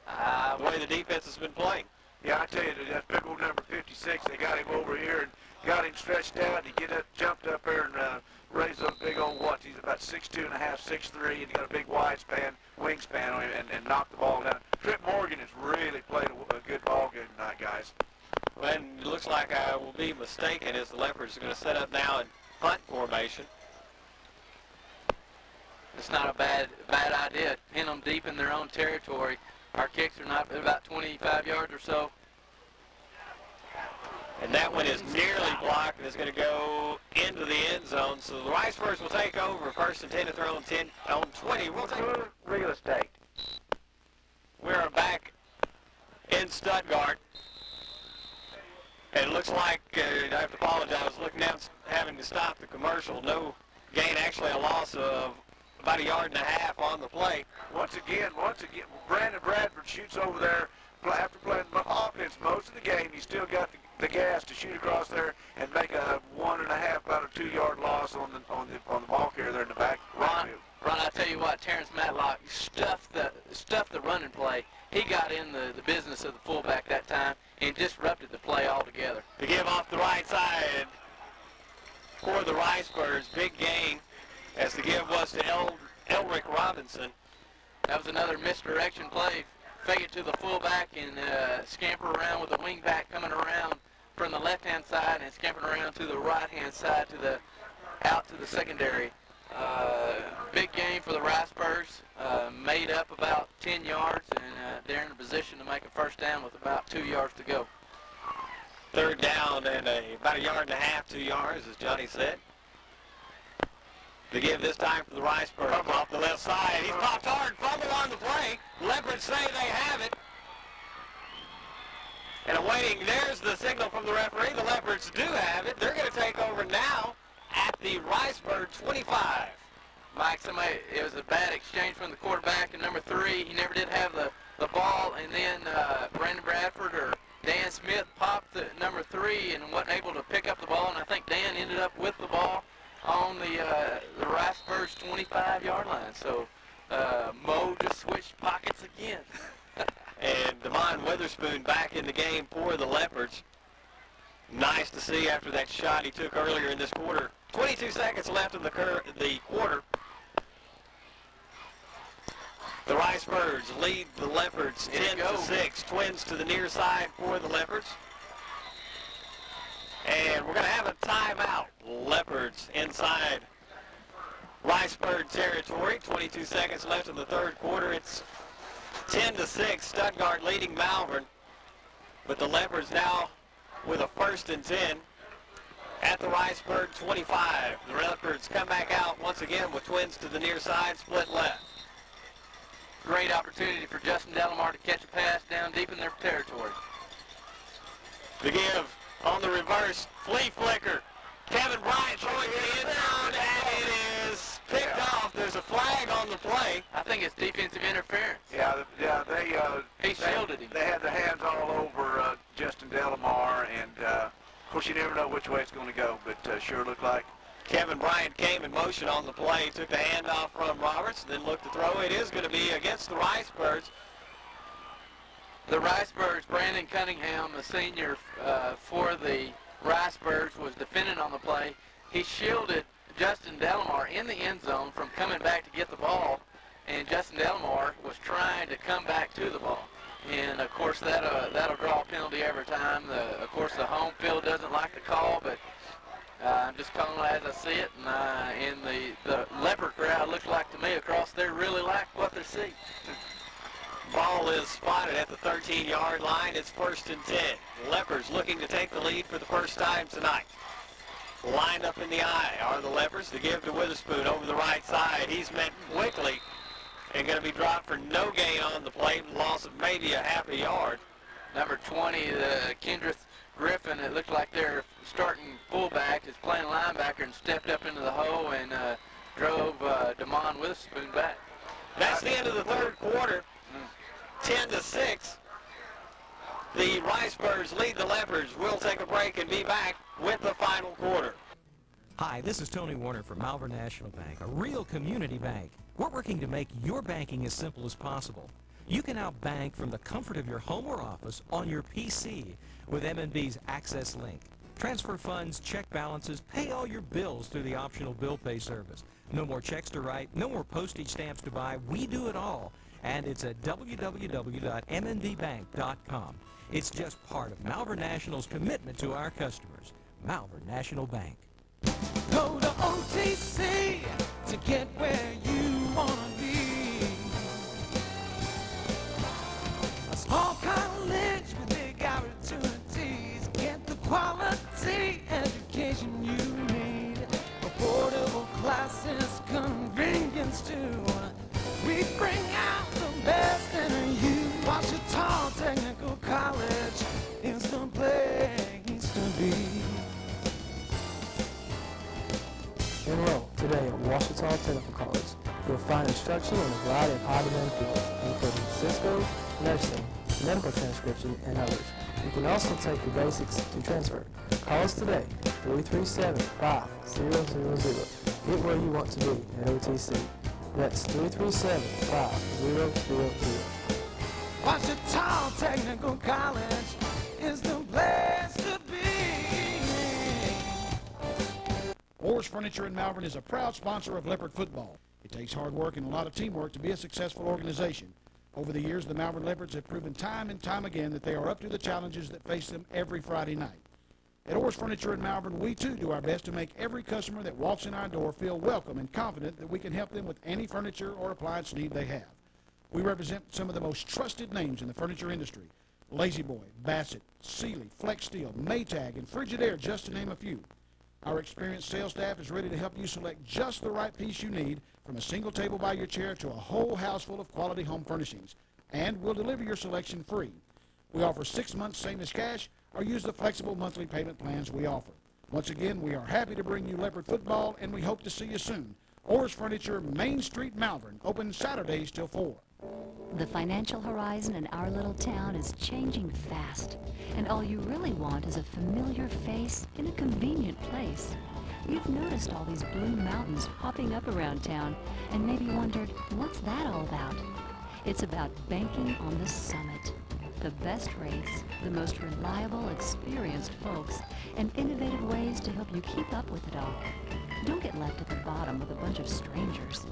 The way the defense has been playing. Yeah, I tell you, that big old number 56, they got him over here and got him stretched out. He jumped up there and raised those big old watts. He's about 6'2 and a half, 6'3, and he got a big wingspan on him and knocked the ball down. Trip Morgan has really played a good ball game tonight, guys. Well, and it looks like I will be mistaken as the Leopards are going to set up now in punt formation. It's not a bad idea. Pin them deep in their own territory. Our kicks are not about 25 yards or so. And that one is nearly blocked and is going to go into the end zone. So the Ricebirds will take over 1st and 10 at their own 20. We'll take Real estate. We're back in Stuttgart. And it looks like, I have to apologize, I was looking down, having to stop the commercial. No gain, actually a loss of about 1.5 yards on the play. Once again, Brandon Bradford shoots over there after playing offense most of the game. He's still got the gas to shoot across there and make a 1.5, about a 2-yard loss on the ball carrier there in the back. Ron, I tell you what, Terrence Matlock stuffed the running play. He got in the business of the fullback that time and disrupted the play altogether. To give off the right side for the Ricebirds, big gain as the give was to Elric Robinson. That was another misdirection play. Fake it to the fullback and scamper around with the wingback coming around from the left-hand side and scampering around to the right-hand side out to the secondary. Big game for the Ricebirds. Made up about 10 yards, and they're in a position to make a 1st down with about 2 yards to go. 3rd down and about 1.5 yards, 2 yards, as Johnny said. The give this time for the Ricebirds off the left side. He's popped hard, fumble on the play. Leopards say they have it. And awaiting, there's the signal from the referee. The Leopards do have it. They're going to take over now at the Ricebird 25. Mike, it was a bad exchange from the quarterback and number 3. He never did have the ball, and then Brandon Bradford or Dan Smith popped the number 3 and wasn't able to pick up the ball, and I think Dan ended up with the ball on the Ricebirds 25-yard line. So Mo just switched pockets again. And Damon Witherspoon back in the game for the Leopards. Nice to see after that shot he took earlier in this quarter. 22 seconds left in the quarter. The Ricebirds lead the Leopards 10-6. Twins to the near side for the Leopards. And we're going to have a timeout. Leopards inside Ricebird territory. 22 seconds left in the 3rd quarter. It's 10-6. Stuttgart leading Malvern. But the Leopards now with a 1st and 10 at the Ricebird 25. The Leopards come back out once again with twins to the near side, split left. Great opportunity for Justin Delamar to catch a pass down deep in their territory. The give on the reverse, flea flicker. Kevin Bryant throwing it in down, and it is picked off. There's a flag on the play. I think it's defensive interference. He shielded him. They had their hands all over Justin Delamar, and of course you never know which way it's going to go, but sure looked like. Kevin Bryant came in motion on the play, took the handoff from Roberts, then looked to throw. It is going to be against the Ricebirds. The Ricebirds, Brandon Cunningham, the senior for the Ricebirds, was defending on the play. He shielded Justin Delamar in the end zone from coming back to get the ball, and Justin Delamar was trying to come back to the ball. And, of course, that'll draw a penalty every time. Of course, the home field doesn't like the call, but I'm just calling it as I see it. And the Leopard crowd looks like to me across there really like what they see. Ball is spotted at the 13-yard line. It's 1st and 10. Leopards looking to take the lead for the first time tonight. Lined up in the eye are the Leopards to give to Witherspoon over the right side. He's met quickly and going to be dropped for no gain on the play, loss of maybe a half a yard. Number 20, Kendrith Griffin, it looked like their starting fullback is playing linebacker and stepped up into the hole and drove Damon Witherspoon back. That's the end of the third quarter. 10-6. The Ricebirds lead the Leopards. We'll take a break and be back with the final quarter. Hi, this is Tony Warner from Malvern National Bank, a real community bank. We're working to make your banking as simple as possible. You can now bank from the comfort of your home or office on your PC with M&B's Access Link. Transfer funds, check balances, pay all your bills through the optional bill pay service. No more checks to write, no more postage stamps to buy. We do it all. And it's at www.mnbbank.com. It's just part of Malvern National's commitment to our customers. Malvern National Bank. Go to OTC to get where you want to be. A small college with big opportunities. Get the quality education you need. Affordable classes, convenience too. We bring out the best in you. Washington Technical College is the place to be. Enroll today at Washington Technical College. You'll find instruction in a variety of high-demand fields, including Cisco, nursing, medical transcription, and others. You can also take the basics to transfer. Call us today, 337-5000. Get where you want to be at OTC. That's 337-5000. Washington Technical College is the place to be. Orr's Furniture in Malvern is a proud sponsor of Leopard Football. It takes hard work and a lot of teamwork to be a successful organization. Over the years, the Malvern Leopards have proven time and time again that they are up to the challenges that face them every Friday night. At Orr's Furniture in Malvern, we too do our best to make every customer that walks in our door feel welcome and confident that we can help them with any furniture or appliance need they have. We represent some of the most trusted names in the furniture industry: Lazy Boy, Bassett, Sealy, Flex Steel, Maytag, and Frigidaire, just to name a few. Our experienced sales staff is ready to help you select just the right piece you need, from a single table by your chair to a whole house full of quality home furnishings. And we'll deliver your selection free. We offer 6 months same as cash, or use the flexible monthly payment plans we offer. Once again, we are happy to bring you Leopard Football, and we hope to see you soon. Orr's Furniture, Main Street, Malvern, open Saturdays till 4. The financial horizon in our little town is changing fast, and all you really want is a familiar face in a convenient place. You've noticed all these blue mountains popping up around town and maybe wondered, what's that all about? It's about banking on the summit. The best rates, the most reliable, experienced folks, and innovative ways to help you keep up with it all. Don't get left at the bottom with a bunch of strangers.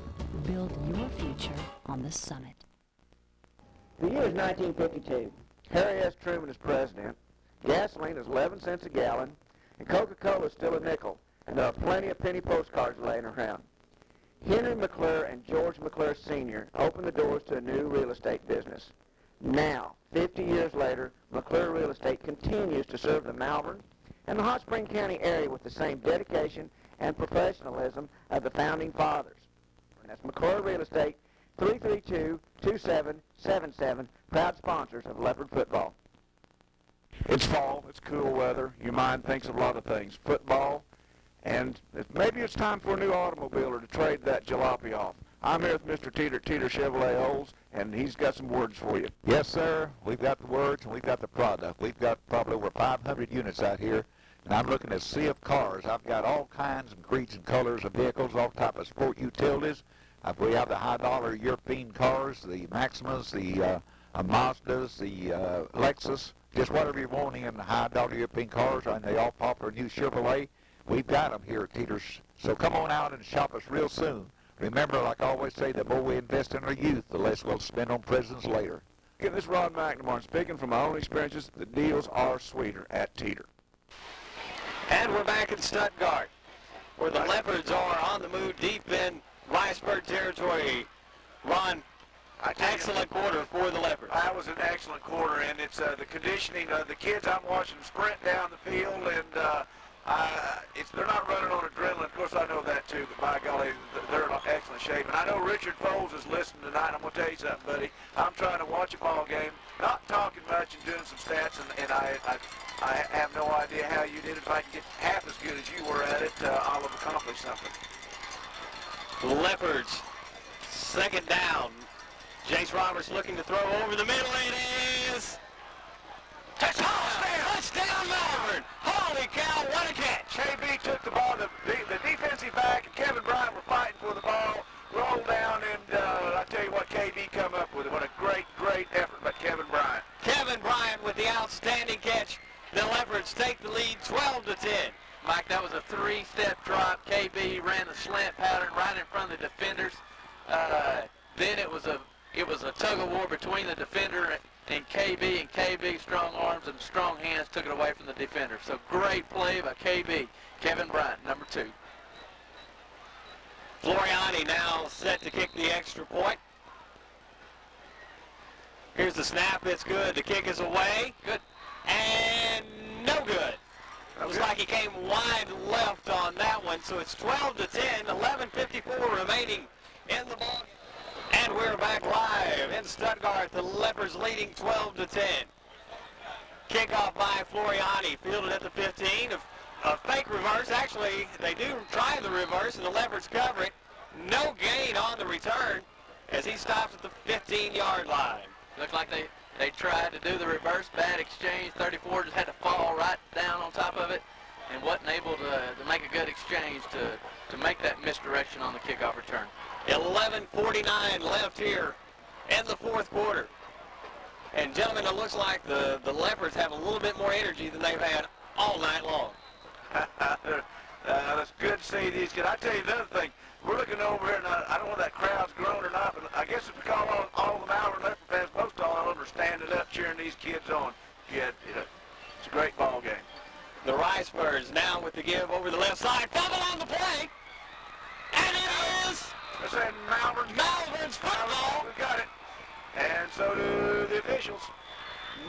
Build your future on the summit. The year is 1952. Harry S. Truman is president. Gasoline is 11 cents a gallon, and Coca-Cola is still a nickel, and there are plenty of penny postcards laying around. Henry McClure and George McClure Sr. opened the doors to a new real estate business. Now, 50 years later, McClure Real Estate continues to serve the Malvern and the Hot Spring County area with the same dedication and professionalism of the founding fathers. And that's McClure Real Estate, 332-2777, proud sponsors of Leopard Football. It's fall, it's cool weather, your mind thinks of a lot of things. Football, and maybe it's time for a new automobile or to trade that jalopy off. I'm here with Mr. Teeter Chevrolet Olds, and he's got some words for you. Yes, sir. We've got the words and we've got the product. We've got probably over 500 units out here, and I'm looking at a sea of cars. I've got all kinds and creeds and colors of vehicles, all type of sport utilities. We have the high-dollar European cars, the Maximas, the Mazdas, the Lexus, just whatever you're wanting in the high-dollar European cars, and the all-popular new Chevrolet, we've got them here at Teeter's. So come on out and shop us real soon. Remember, like I always say, the more we invest in our youth, the less we'll spend on presents later. Again, this is Rod McNamara speaking from my own experiences. The deals are sweeter at Teeter. And we're back in Stuttgart, where the Leopards are on the move deep in Ricebird territory. Ron, excellent quarter for the Leopards. That was an excellent quarter, and it's the conditioning of the kids. I'm watching them sprint down the field, and they're not running on adrenaline. Of course, I know that too, but by golly, they're in excellent shape. And I know Richard Foles is listening tonight. I'm going to tell you something, buddy. I'm trying to watch a ball game, not talking much and doing some stats, and I have no idea how you did it. If I can get half as good as you were at it, I'll have accomplished something. The Leopards, second down. Jace Roberts looking to throw over the middle. It is touchdown, Malvern! Holy cow, what a catch! KB took the ball. The defensive back and Kevin Bryant were fighting for the ball. Rolled down, and I tell you what, KB come up with it. What a great effort by Kevin Bryant. Kevin Bryant with the outstanding catch. The Leopards take the lead 12-10. Mike, that was a three-step drop. KB ran the slant pattern right in front of the defenders. Then it was a tug-of-war between the defender and KB's strong arms and strong hands took it away from the defender. So great play by KB. Kevin Bryant, number 2. Floriani now set to kick the extra point. Here's the snap. It's good. The kick is away. Good. And no good. Looks like he came wide left on that one. So it's 12-10, 11:54 remaining in the ball. And we're back live in Stuttgart. The Leopards leading 12-10. Kickoff by Floriani, fielded at the 15. A fake reverse. Actually, they do try the reverse, and the Leopards cover it. No gain on the return as he stops at the 15-yard line. Looked like they tried to do the reverse. Bad exchange. 34 just had to fall right down on top of it and wasn't able to make a good exchange to make that misdirection on the kickoff return. 11:49 left here in the fourth quarter. And gentlemen, it looks like the Leopards have a little bit more energy than they've had all night long. It's good to see these kids. I tell you another thing. We're looking over here, and I don't know if that crowd's grown or not, but I guess it's because all the Malvern Leopard fans, most all of them, are standing up cheering these kids on. It's a great ball game. The Ricebirds now with the give over the left side. Fumble on the play. And it is... I said Malvern's football. We got it. And so do the officials.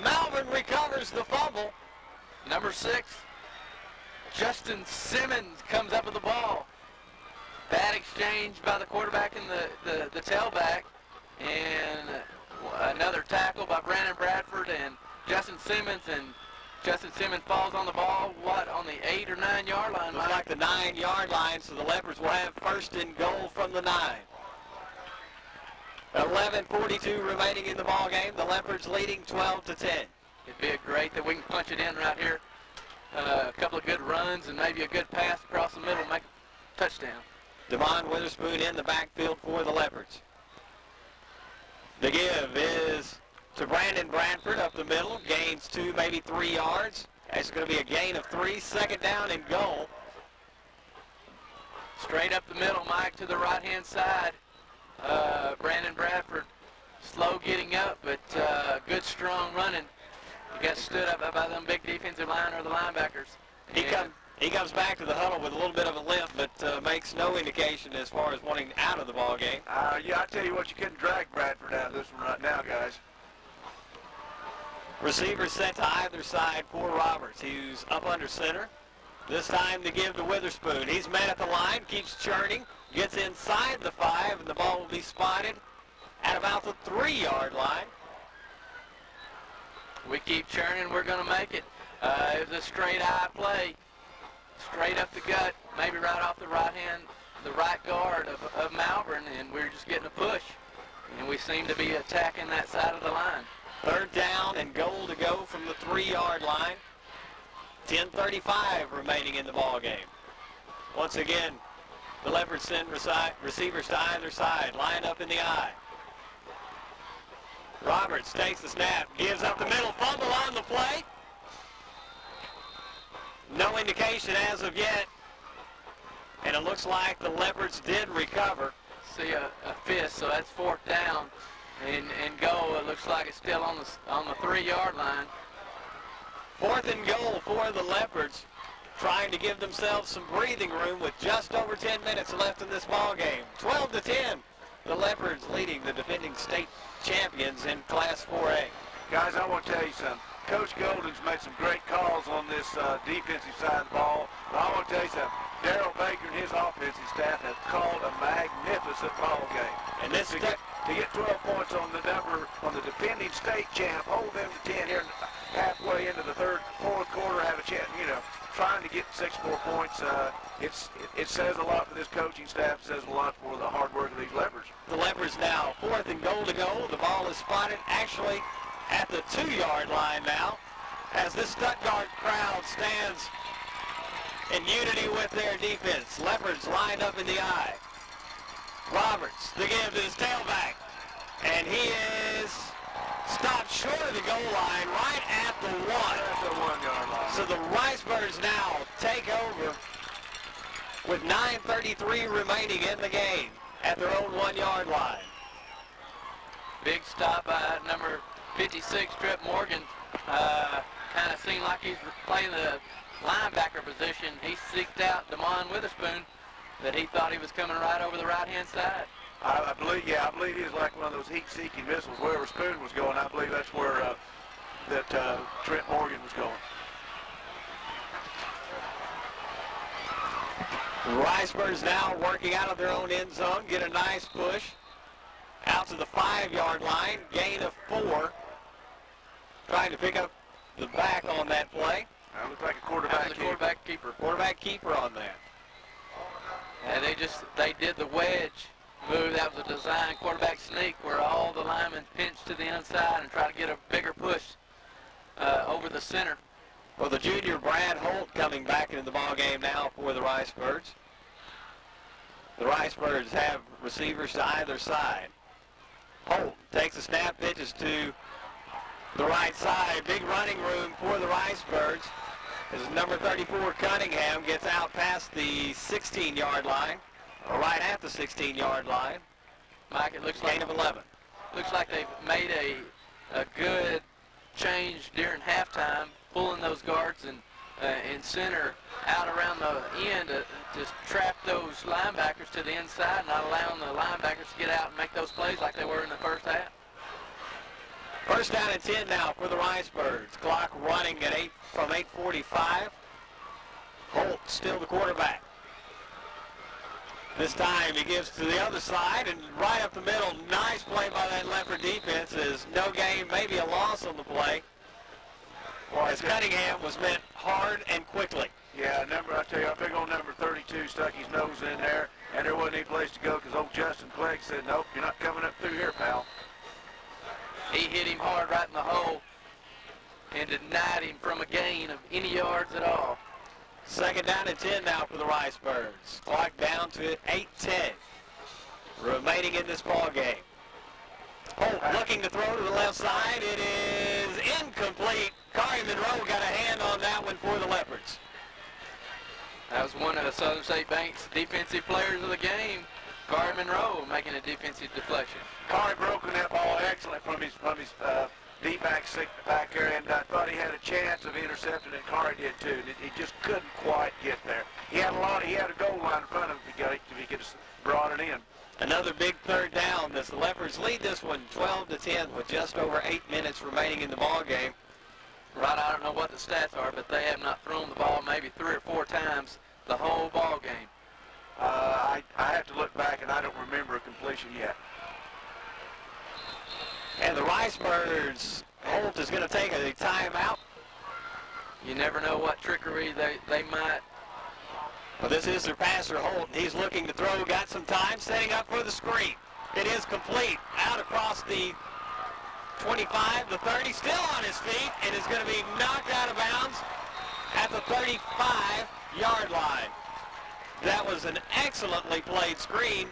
Malvern recovers the fumble. Number 6, Justin Simmons comes up with the ball. Bad exchange by the quarterback and the tailback. And another tackle by Brandon Bradford and Justin Simmons. And Justin Simmons falls on the ball, on the 8 or 9 yard line? Looks like the 9 yard line, so the Leopards will have first and goal from the 9. 11:42 remaining in the ball game. The Leopards leading 12-10. It'd be great that we can punch it in right here. A couple of good runs and maybe a good pass across the middle, make a touchdown. Devon Witherspoon in the backfield for the Leopards. The give is to Brandon Bradford up the middle, gains 2, maybe 3 yards. It's going to be a gain of 3, second down and goal. Straight up the middle, Mike, to the right-hand side. Brandon Bradford, slow getting up, but good strong running. He got stood up by them big defensive line or the linebackers. He comes back to the huddle with a little bit of a limp, but makes no indication as far as wanting out of the ball game. Yeah, I tell you what, you couldn't drag Bradford out of this one right now, guys. Receivers set to either side for Roberts. He's up under center. This time to give to Witherspoon. He's met at the line, keeps churning, gets inside the 5, and the ball will be spotted at about the 3-yard line. We keep churning, we're going to make it. It was a straight high play, straight up the gut, maybe right off the right guard of Malvern, and we're just getting a push. And we seem to be attacking that side of the line. Third down and goal to go from the 3-yard line. 10:35 remaining in the ball game. Once again, the Leopards send receivers to either side. Line up in the I. Roberts takes the snap, gives up the middle, fumble on the play. No indication as of yet, and it looks like the Leopards did recover. See a fist, so that's 4th down and goal. It looks like it's still on the 3-yard line. 4th and goal for the Leopards, trying to give themselves some breathing room with just over 10 minutes left in this ball game. 12-10, the Leopards leading the defending state champions in Class 4A. Guys, I want to tell you something. Coach Golden's made some great calls on this defensive side of the ball. But I want to tell you something. Darryl Baker and his offensive staff have called a magnificent ball game. And this to get 12 points on the defending state champ, hold them to 10 here halfway into the fourth quarter, have a chance, trying to get 6 more points. It says a lot for this coaching staff. It says a lot for the hard work of these Leopards. The Leopards now 4th and goal to go. The ball is spotted actually at the 2-yard line now, as this Stuttgart crowd stands in unity with their defense. Leopards lined up in the eye. Roberts, the give to his tailback, and he is stopped short of the goal line right at the 1. That's the 1-yard line. So the Ricebirds now take over with 9:33 remaining in the game at their own 1-yard line. Big stop by number 56, Trip Morgan. Kind of seemed like he's playing the linebacker position. He seeked out Damon Witherspoon, that he thought he was coming right over the right-hand side. I believe he was like one of those heat-seeking missiles. Wherever Spoon was going, I believe that's where Trent Morgan was going. The Ricebirds now working out of their own end zone, get a nice push out to the 5-yard line, gain of 4. Trying to pick up the back on that play. That looks like a quarterback keeper. Quarterback keeper on that. And they did the wedge move. That was a design quarterback sneak where all the linemen pinch to the inside and try to get a bigger push over the center. Well, the junior Brad Holt coming back into the ball game now for the Ricebirds. The Ricebirds have receivers to either side. Holt takes the snap, pitches to the right side. Big running room for the Ricebirds as number 34 Cunningham gets out past the 16-yard line, or right at the 16-yard line. Mike, it looks Gain like of 11. Looks like they've made a good change during halftime, pulling those guards and in center out around the end to just trap those linebackers to the inside, not allowing the linebackers to get out and make those plays like they were in the first half. First down and 10 now for the Ricebirds. Clock running at 8:45. Holt still the quarterback. This time he gives to the other side and right up the middle. Nice play by that Leopard defense. Is no gain, maybe a loss on the play. As Cunningham was met hard and quickly. Yeah, I tell you, our big old number 32 stuck his nose in there, and there wasn't any place to go because old Justin Clegg said, nope, you're not coming up through here, pal. He hit him hard right in the hole and denied him from a gain of any yards at all. Second down and 10 now for the Ricebirds. Clock down to 8:10 remaining in this ball game. Holt looking to throw to the left side. It is incomplete. Kari Monroe got a hand on that one for the Leopards. That was one of the Southern State Bank's defensive players of the game, Kari Monroe, making a defensive deflection. Kari broke that ball excellent from his D-back back there, and I thought he had a chance of intercepting, and Kari did too. He just couldn't quite get there. He had a goal line in front of him if he could have brought it in. Another big third down as the Leopards lead this one 12-10 with just over 8 minutes remaining in the ball game. Right, I don't know what the stats are, but they have not thrown the ball maybe 3 or 4 times the whole ball game. I have to look back, and I don't remember a completion yet. And the Ricebirds, Holt is going to take a timeout. You never know what trickery they might. Well, this is their passer, Holt. He's looking to throw, got some time, setting up for the screen. It is complete, out across the 25, the 30, still on his feet, and is going to be knocked out of bounds at the 35-yard line. That was an excellently played screen,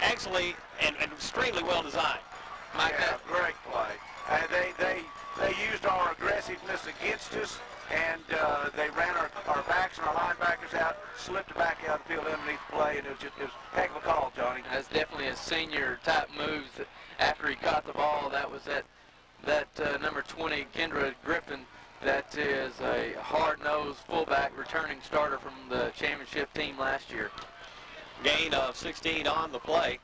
excellently and extremely well designed. Yeah, great play. slipped it back out of the field underneath the play, and it was a heck of a call, Johnny. That's definitely a senior type move. After he caught the ball, that was that number 20, Kendra Griffin. That is a hard-nosed fullback returning starter from the championship team last year. Gain of 16 on the play.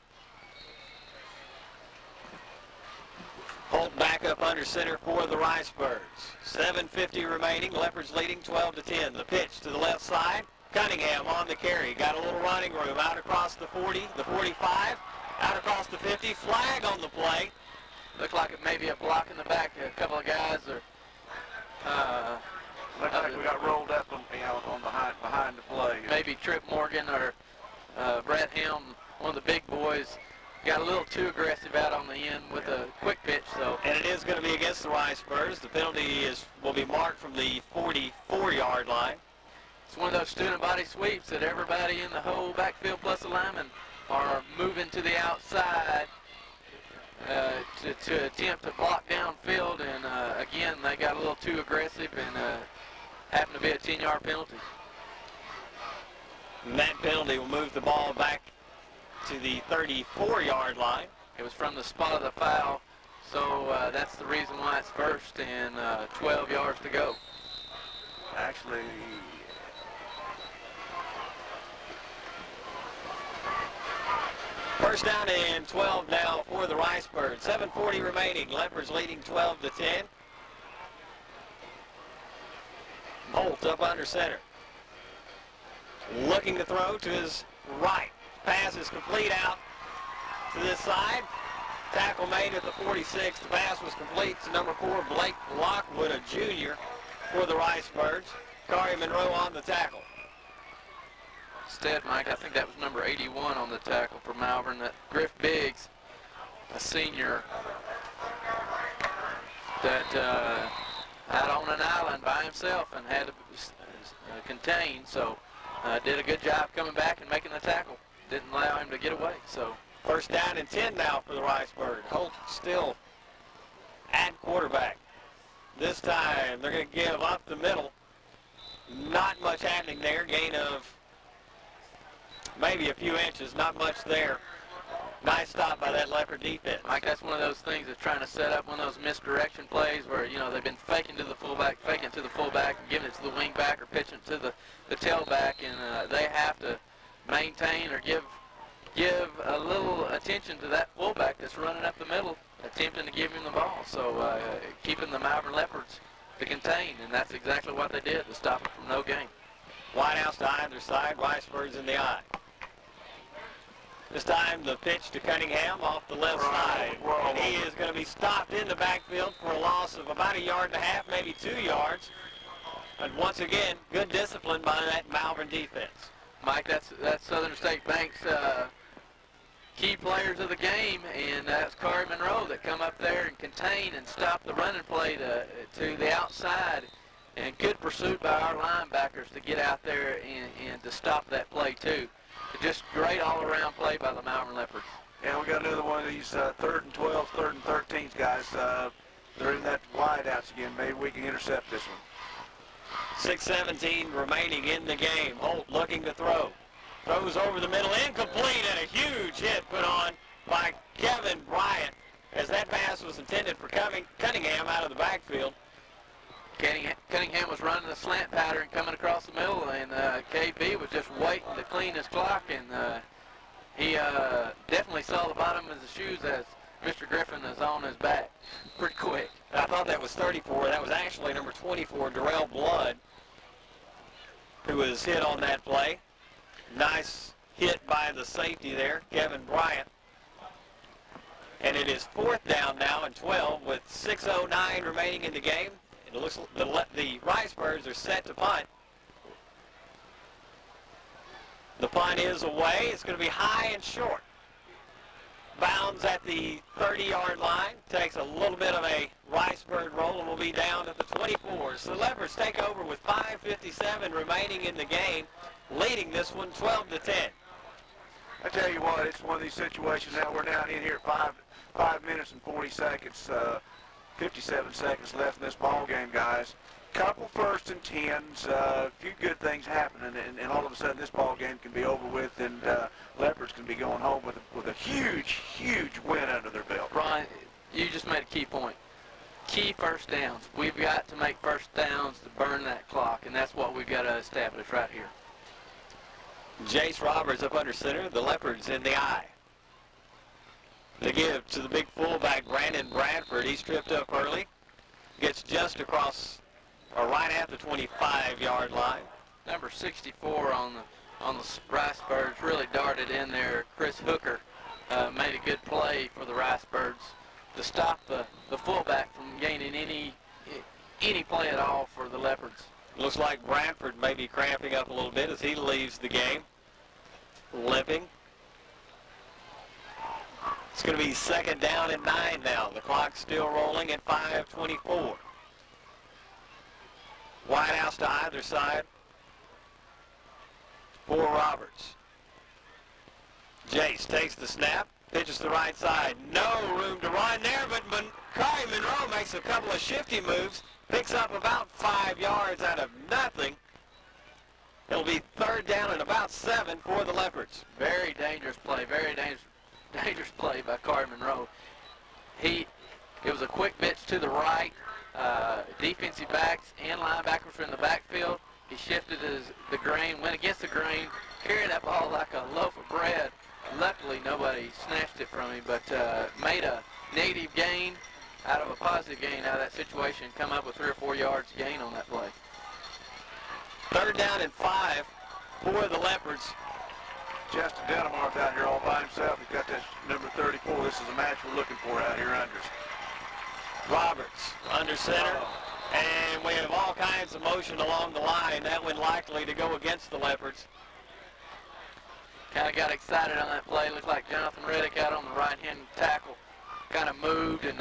Holt back up under center for the Ricebirds. 7:50 remaining. Leopards leading 12-10. The pitch to the left side. Cunningham on the carry. Got a little running room. Out across the 40, the 45, out across the 50. Flag on the play. Looked like it may be a block in the back. A couple of guys are... Looks like we got rolled up on behind the play. Maybe Trip Morgan or Brett Helm, one of the big boys, got a little too aggressive out on the end with a quick pitch. So, and it is going to be against the Ricebirds. The penalty will be marked from the 44-yard line. It's one of those student body sweeps that everybody in the whole backfield plus the linemen are moving to the outside to attempt to block downfield, and again, they got a little too aggressive and happened to be a 10-yard penalty. And that penalty will move the ball back to the 34-yard line. It was from the spot of the foul, so that's the reason why it's first and 12 yards to go. Actually, first down and 12 now for the Ricebirds. 7:40 remaining. Leopards leading 12-10. Holt up under center. Looking to throw to his right. Pass is complete out to this side. Tackle made at the 46. The pass was complete to number 4, Blake Lockwood, a junior for the Ricebirds. Kari Monroe on the tackle. Instead, Mike, I think that was number 81 on the tackle for Malvern. That Griff Biggs, a senior, that out on an island by himself and had to contain. So did a good job coming back and making the tackle. Didn't allow him to get away. So first down and 10 now for the Ricebirds. Holt still at quarterback. This time they're going to give up the middle. Not much happening there. Gain of maybe a few inches. Not much there. Nice stop by that Leopard defense. Mike, that's one of those things that's trying to set up one of those misdirection plays where, you know, they've been faking to the fullback, and giving it to the wing back or pitching it to the tailback, and they have to maintain or give a little attention to that fullback that's running up the middle, attempting to give him the ball. So keeping the Malvern Leopards to contain, and that's exactly what they did to stop it from no gain. Wideouts to either side, Ricebirds in the eye. This time the pitch to Cunningham off the left side. And he is going to be stopped in the backfield for a loss of about 1.5 yards, maybe 2 yards. And once again, good discipline by that Malvern defense. Mike, that's Southern State Bank's key players of the game, and that's Kari Monroe that come up there and contain and stop the running play to the outside. And good pursuit by our linebackers to get out there and to stop that play too. Just great all-around play by the Malvern Leopards. Yeah, we got another one of these 3rd and 12s, 3rd and 13s, guys. They're in that wideouts again. Maybe we can intercept this one. 6:17 remaining in the game. Holt looking to throw. Throws over the middle, incomplete, and a huge hit put on by Kevin Bryant as that pass was intended for Cunningham out of the backfield. Cunningham was running a slant pattern coming across the middle, and KB was just waiting to clean his clock, and he definitely saw the bottom of his shoes as Mr. Griffin is on his back pretty quick. I thought that was 34. That was actually number 24, Darrell Blood, who was hit on that play. Nice hit by the safety there, Kevin Bryant. And it is 4th down now and 12 with 6:09 remaining in the game. It looks like the Ricebirds are set to punt. The punt is away. It's going to be high and short. Bounds at the 30-yard line. Takes a little bit of a Ricebird roll and will be down at the 24. So the Leopards take over with 5:57 remaining in the game, leading this one 12-10. I tell you what, it's one of these situations now. We're down in here at 5 minutes and 40 seconds. 57 seconds left in this ball game, guys. couple 1st and 10s, a few good things happening, and all of a sudden this ball game can be over with, and Leopards can be going home with a huge, huge win under their belt. Ron, you just made a key point. Key first downs. We've got to make first downs to burn that clock, and that's what we've got to establish right here. Jace Roberts up under center, the Leopards in the eye. They give to the big fullback, Brandon Bradford. He's tripped up early. Gets just across, or right at the 25-yard line. Number 64 on the Ricebirds really darted in there. Chris Hooker made a good play for the Ricebirds to stop the fullback from gaining any play at all for the Leopards. Looks like Bradford may be cramping up a little bit as he leaves the game, limping. It's going to be 2nd down and 9 now. The clock's still rolling at 5:24. Wideouts to either side for Roberts. Jace takes the snap, pitches to the right side. No room to run there, but Kari Monroe makes a couple of shifty moves, picks up about 5 yards out of nothing. It'll be 3rd down and about 7 for the Leopards. Very dangerous play, very dangerous play by Kari Monroe. It was a quick pitch to the right. Defensive backs and linebackers were in the backfield. He shifted the grain, went against the grain, carried that ball like a loaf of bread. Luckily, nobody snatched it from him, but made a negative gain out of a positive gain out of that situation, come up with 3 or 4 yards gain on that play. 3rd down and 5 for the Leopards. Justin Delamar's out here all by himself. He's got that number 34. This is a match we're looking for out here under. Roberts under center, and we have all kinds of motion along the line. That one likely to go against the Leopards. Kind of got excited on that play. Looked like Jonathan Reddick out on the right-hand tackle kind of moved, and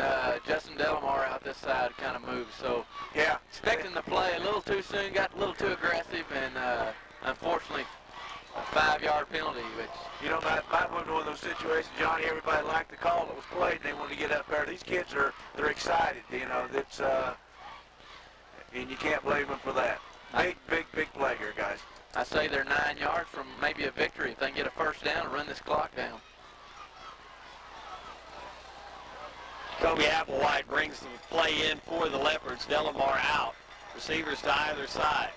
Justin Delamar out this side kind of moved. So, yeah, expecting the play a little too soon, got a little too aggressive, and unfortunately, a 5-yard penalty, which... You know, might one of those situations, Johnny, everybody liked the call that was played, and they wanted to get up there. These kids they're excited, you know, that's, and you can't blame them for that. Big play here, guys. I say they're 9 yards from maybe a victory if they can get a 1st down and run this clock down. Kobe Applewhite brings the play in for the Leopards. Delamar out. Receivers to either side.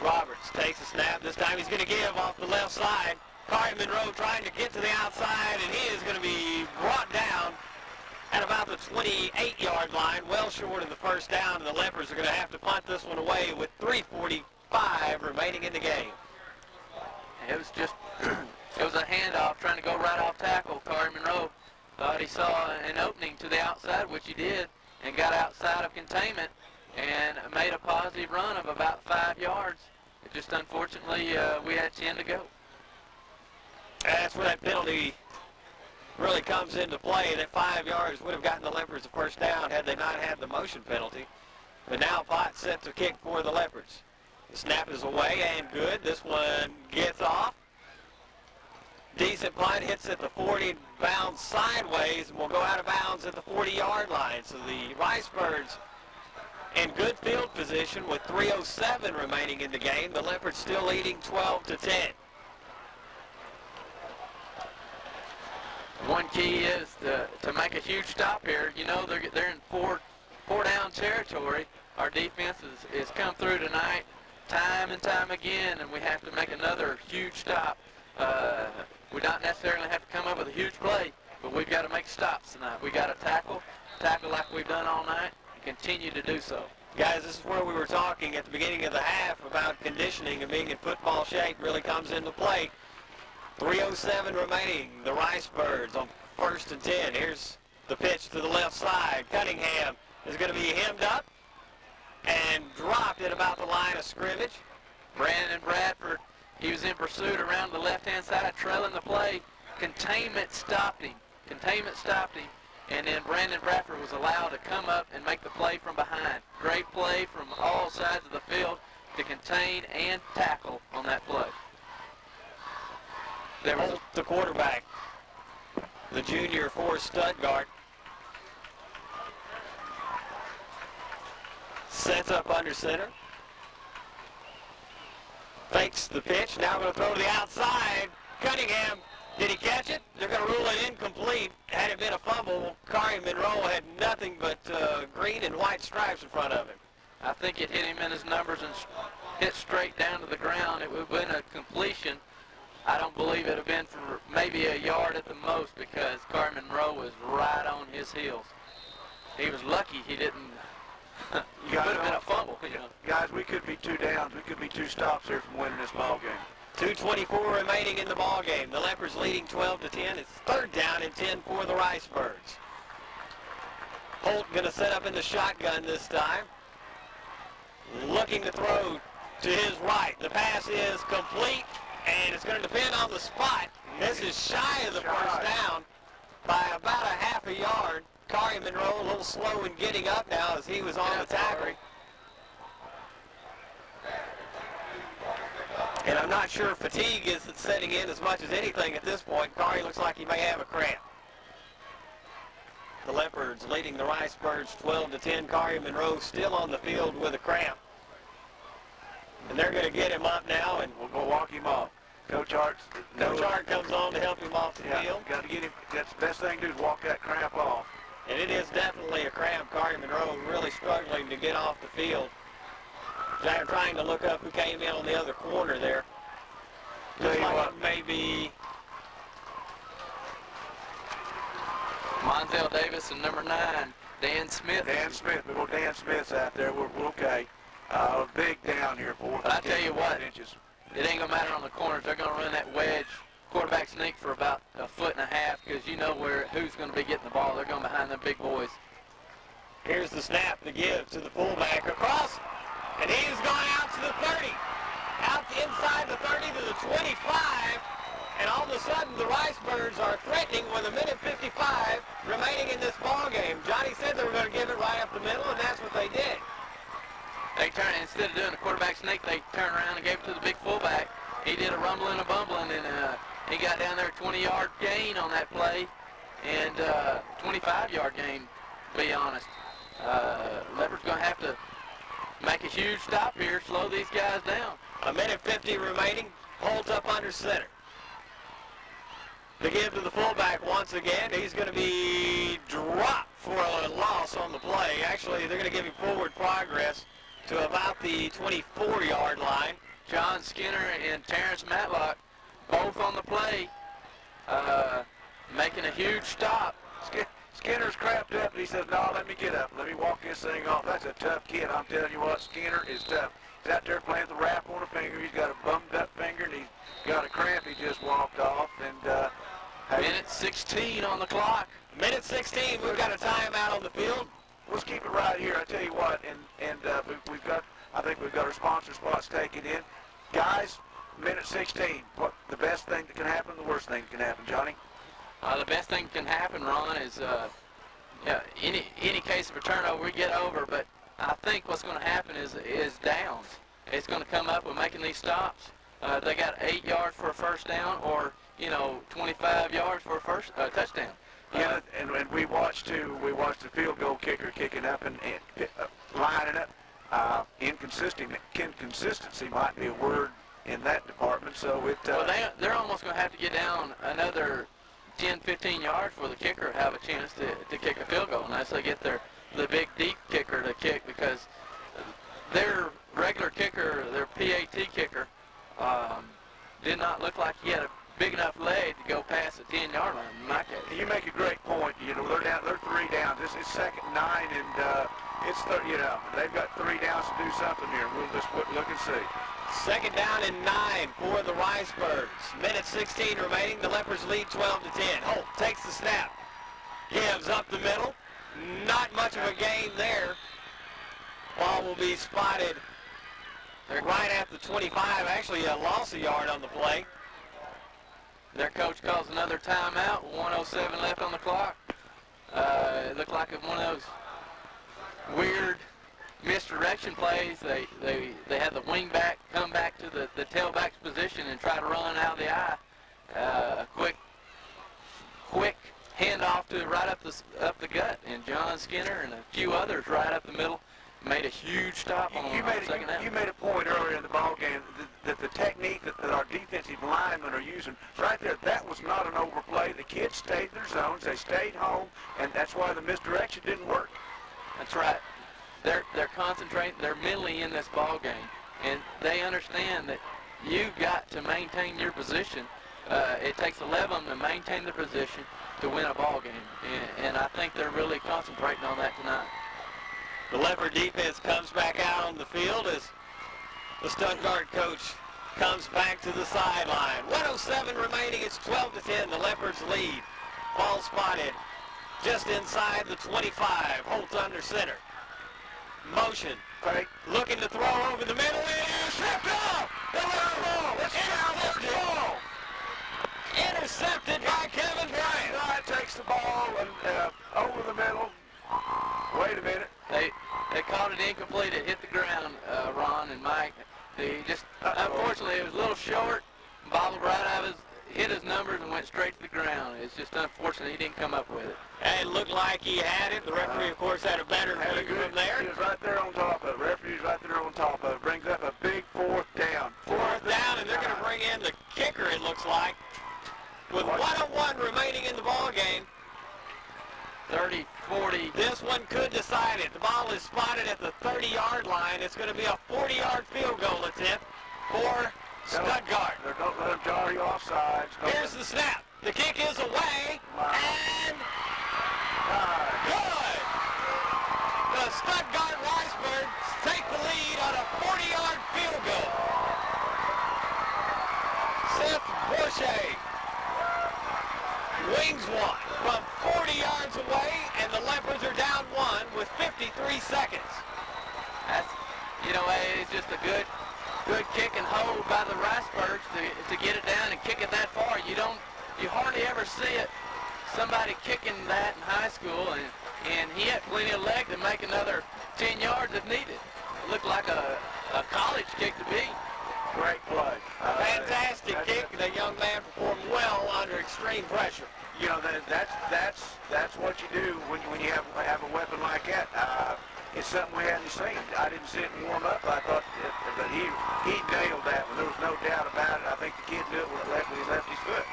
Roberts takes a snap. This time he's going to give off the left side. Kari Monroe trying to get to the outside, and he is going to be brought down at about the 28-yard line, well short of the 1st down, and the Leopards are going to have to punt this one away with 3:45 remaining in the game. It was just, it was a handoff trying to go right off tackle. Kari Monroe thought he saw an opening to the outside, which he did, and got outside of containment and made a positive run of about 5 yards. It just unfortunately, we had 10 to go. That's where that penalty really comes into play. That 5 yards would have gotten the Leopards a 1st down had they not had the motion penalty. But now Potts set to kick for the Leopards. The snap is away and good. This one gets off. Decent punt, hits at the 40, bounds sideways, and will go out of bounds at the 40-yard line. So the Ricebirds in good field position with 3:07 remaining in the game. The Leopards still leading 12-10. One key is to make a huge stop here. You know, they're in four down territory. Our defense is come through tonight time and time again, and we have to make another huge stop. We don't necessarily have to come up with a huge play, but we've got to make stops tonight. We've got to tackle like we've done all night, and continue to do so. Guys, this is where we were talking at the beginning of the half about conditioning and being in football shape really comes into play. 3:07 remaining. The Ricebirds on 1st and 10. Here's the pitch to the left side. Cunningham is going to be hemmed up and dropped at about the line of scrimmage. Brandon Bradford, he was in pursuit around the left-hand side, trailing the play. Containment stopped him. And then Brandon Bradford was allowed to come up and make the play from behind. Great play from all sides of the field to contain and tackle on that play. There was the quarterback, the junior for Stuttgart. Sets up under center. Fakes the pitch. Now going to throw to the outside. Cunningham, did he catch it? They're going to rule it incomplete. Had it been a fumble, Kari Monroe had nothing but green and white stripes in front of him. I think it hit him in his numbers and hit straight down to the ground. It would have been a completion. I don't believe it would have been for maybe a yard at the most because Kari Monroe was right on his heels. He was lucky he didn't. It would have been a fumble. You know. Guys, we could be 2 downs. We could be 2 stops here from winning this ball game. 2:24 remaining in the ball game. The Leopards leading 12-10. It's 3rd down and 10 for the Ricebirds. Holt going to set up in the shotgun this time. Looking to throw to his right. The pass is complete, and it's going to depend on the spot. This is shy of the first down by about a half a yard. Kari Monroe a little slow in getting up now as he was on the tackle. And I'm not sure fatigue is setting in as much as anything at this point. Kari looks like he may have a cramp. The Leopards leading the Ricebirds 12-10. Kari Monroe still on the field with a cramp. And they're going to get him up now, and We'll go walk him off. Coach Hart comes on to help him off the field. Got to get him. That's the best thing to do is walk that cramp off. And it is definitely a cramp. Kari Monroe really struggling to get off the field. They're trying to look up who came in on the other corner there. Looks like it may be Montel Davis and number 9, Dan Smith. Dan Smith. Well, Dan Smith's out there. We're okay. Big down here for. But I tell you what, inches. it ain't gonna matter on the corners. They're gonna run that wedge quarterback sneak for about 1.5 foot because you know who's gonna be getting the ball. They're going behind them big boys. Here's the snap to give to the fullback across, and he's going out to the 30, out inside the 30 to the 25, and all of a sudden the Ricebirds are threatening with 1:55 remaining in this ball game. Johnny said they were going to give it right up the middle, and that's what they did. They turned, instead of doing a quarterback sneak, they turned around and gave it to the big fullback. He did a rumbling and a bumbling, and he got down there 20-yard gain on that play, and 25-yard gain, to be honest. Leopard's going to have to make a huge stop here, slow these guys down. 1:50 remaining. Holds up under center. To give to the fullback once again. He's going to be dropped for a loss on the play. Actually, they're going to give him forward progress to about the 24-yard line. John Skinner and Terrence Matlock both on the play, making a huge stop. Skinner's cramped up, and he says, no, let me get up. Let me walk this thing off. That's a tough kid. I'm telling you what, Skinner is tough. He's out there playing the wrap on a finger. He's got a bummed up finger, and he's got a cramp. He just walked off. And minute 16 on the clock. Minute 16, we've got a timeout on the field. Let's keep it right here. I tell you what, we've got. I think we've got our sponsor spots taken in. Guys, minute 16. What the best thing that can happen, the worst thing that can happen, Johnny? The best thing that can happen, Ron, is any case of a turnover, we get over. But I think what's going to happen is downs. It's going to come up with making these stops. They got 8 yards for a first down, or 25 yards for a first touchdown. Yeah, and we watched the field goal kicker kicking up and lining up. Inconsistency might be a word in that department. So they're almost going to have to get down another 10-15 yards for the kicker to have a chance to kick a field goal, unless they get the big deep kicker to kick, because their regular kicker, their PAT kicker, did not look like he had a big enough leg to go past the 10-yard line in my case. You make a great point. They're 3 downs. This is 2nd and 9, and they've got 3 downs to do something here. We'll just look and see. 2nd down and 9 for the Ricebirds. Minute 16 remaining. The Leopards lead 12-10. Holt takes the snap. Gives up the middle. Not much of a gain there. Ball will be spotted right at the 25. Actually, a loss of yard on the play. Their coach calls another timeout. 1:07 left on the clock. It looked like one of those weird misdirection plays. They had the wing back come back to the tailback's position and try to run out of the eye. Quick handoff to right up the gut, and John Skinner and a few others right up the middle made a huge stop on You second down. made a point earlier in the ball game that the technique that our defensive linemen are using, right there, that was not an overplay. The kids stayed in their zones. They stayed home, and that's why the misdirection didn't work. That's right. They're concentrating. They're mentally in this ball game, and they understand that you've got to maintain your position. It takes 11 to maintain the position to win a ball game, and I think they're really concentrating on that tonight. The Leopard defense comes back out on the field as the Stuttgart coach comes back to the sideline. 1:07 remaining. It's 12-10. The Leopards lead. Ball spotted just inside the 25. Holtz under center. Motion. Fake. Looking to throw over the middle. Intercepted. Intercepted by Kevin Bryant. Bryant takes the ball and over the middle. Wait a minute. They called it incomplete. It hit the ground, Ron and Mike. Unfortunately, it was a little short, bobbled right out of hit his numbers and went straight to the ground. It's just unfortunate he didn't come up with it. And it looked like he had it. The referee, of course, had a better view from there. He was right there on top of it. Referee's right there on top of it. Brings up a big fourth down. Fourth down, and they're going to bring in the kicker, it looks like. With 1:01 remaining in the ball game. 30, 40. This one could decide it. The ball is spotted at the 30-yard line. It's going to be a 40-yard field goal attempt for Stuttgart. Don't let them jar you offsides. Here's the snap. The kick is away, and good. The Stuttgart Ricebirds take the lead on a 40-yard field goal. Seth Bourget wings one from 40 yards away, and the Leopards are down one with 53 seconds. That's, it's just a good kick and hold by the Ricebirds to get it down and kick it that far. You hardly ever see it. Somebody kicking that in high school, and he had plenty of leg to make another 10 yards if needed. It looked like a college kick to be. Great play. Fantastic kick. The young man performed well under extreme pressure. That's what you do when you have a weapon like that. It's something we hadn't seen. I didn't see it warm up. I thought that he nailed that one. There was no doubt about it. I think the kid knew it when he left his foot.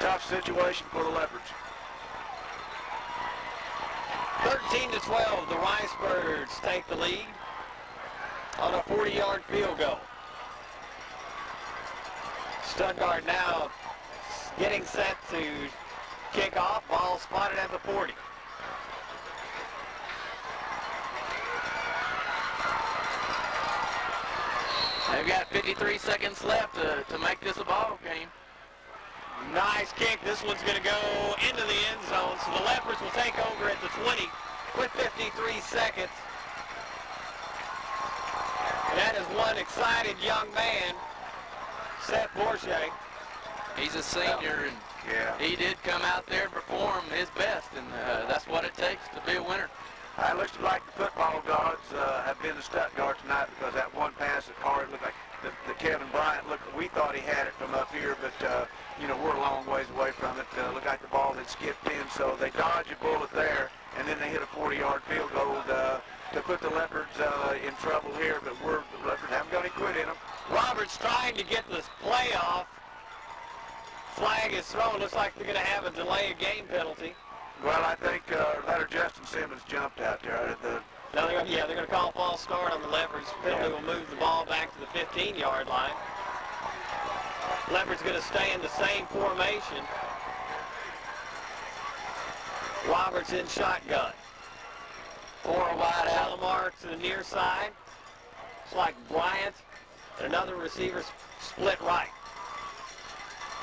Tough situation for the Leopards. 13-12, the Ricebirds take the lead on a 40-yard field goal. Stuttgart now getting set to kick off. Ball spotted at the 40. They've got 53 seconds left to make this a ball game. Nice kick. This one's going to go into the end zone. So the Leopards will take over at the 20 with 53 seconds. And that is one excited young man, Seth Bourget. He's a senior, and he did come out there and perform his best, and that's what it takes to be a winner. It looks like the football gods have been to Stuttgart tonight, because that one pass at Carter looked like the Kevin Bryant. We thought he had it from up here, but we're a long ways away from it. Looked like the ball had skipped in, so they dodged a bullet there, and then they hit a 40-yard field goal to put the Leopards in trouble here. But the Leopards haven't got any quit in them. Roberts trying to get this play off. Flag is thrown. Looks like they're going to have a delay of game penalty. Well, I think latter Justin Simmons jumped out there. They're going to call false start on the Leopards. Penalty will move the ball back to the 15-yard line. Leopards going to stay in the same formation. Roberts in shotgun. 4 wide out. Alomar to the near side. It's like Bryant. Another receiver split right.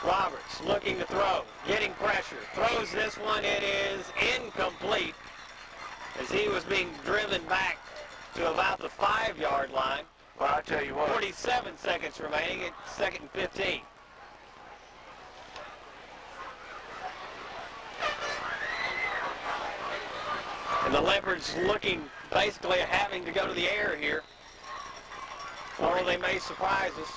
Roberts looking to throw, getting pressure, throws this one. It is incomplete as he was being driven back to about the 5-yard line. Well, I tell you what. 47 seconds remaining at 2nd and 15. And the Leopards looking basically having to go to the air here, or they may surprise us.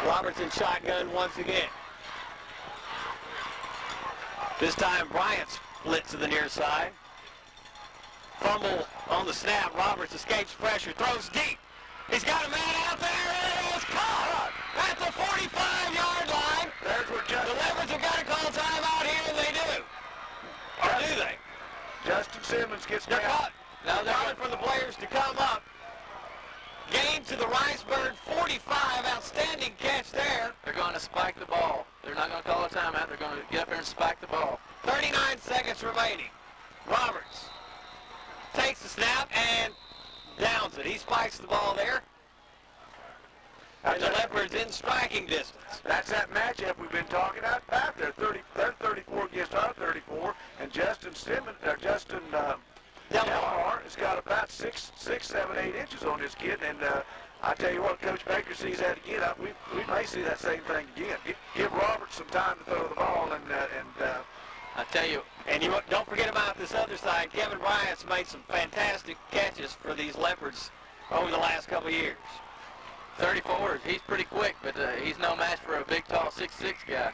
Roberts in shotgun once again. This time Bryant splits to the near side. Fumble on the snap. Roberts escapes pressure, throws deep. He's got a man out there, and it is caught at the 45-yard line. There's where The Leopards have got to call timeout here, and they do. Or do they? Justin Simmons gets They're down. caught. Now they're calling for the players to come up. Gain to the Ricebird 45. Outstanding catch there. They're going to spike the ball. They're not going to call a timeout. They're going to get up there and spike the ball. 39 seconds remaining. Roberts takes the snap and downs it. He spikes the ball there. And the Leopards in striking distance. That's that matchup we've been talking about. They're 34 against our 34, and Justin Delmar has got about 6, 7, 8 inches on this kid, and I tell you what, Coach Baker sees that again. We may see that same thing again. Give Roberts some time to throw the ball, and I tell you, and you don't forget about this other side. Kevin Bryant's made some fantastic catches for these Leopards over the last couple of years. 34, he's pretty quick, but he's no match for a big, tall 6'6" guy.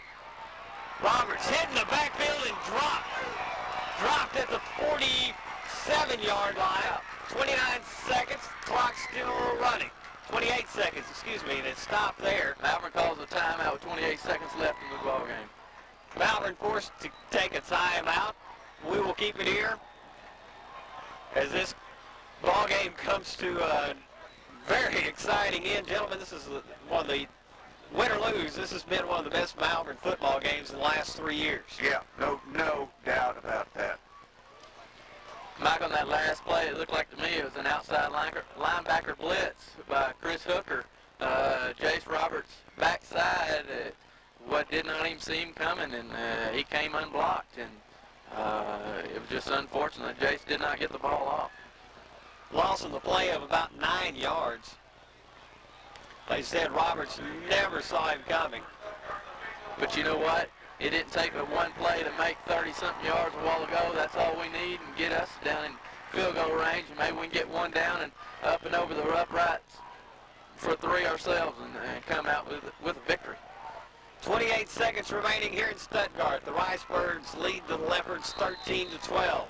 Roberts hitting the backfield and dropped. Dropped at the 47-yard line. 29 seconds, clock still running. 28 seconds, excuse me, and it stopped there. Malvern calls a timeout with 28 seconds left in the ball game. Malvern forced to take a timeout. We will keep it here as this ball game comes to a very exciting end. Gentlemen, this is one of the, win or lose, this has been one of the best Malvern football games in the last 3 years. yeah, no doubt about that. Mike, on that last play, it looked like to me it was an outside linebacker blitz by Chris Hooker. Jace Roberts backside, what did not even see him coming, and he came unblocked, and it was just unfortunate. Jace did not get the ball off. Loss on the play of about 9 yards. They said Roberts never saw him coming. But you know what? It didn't take but one play to make 30-something yards a while ago. That's all we need, and get us down in field goal range, and maybe we can get one down and up and over the uprights for 3 ourselves and come out with a victory. 28 seconds remaining here in Stuttgart. The Ricebirds lead the Leopards 13-12.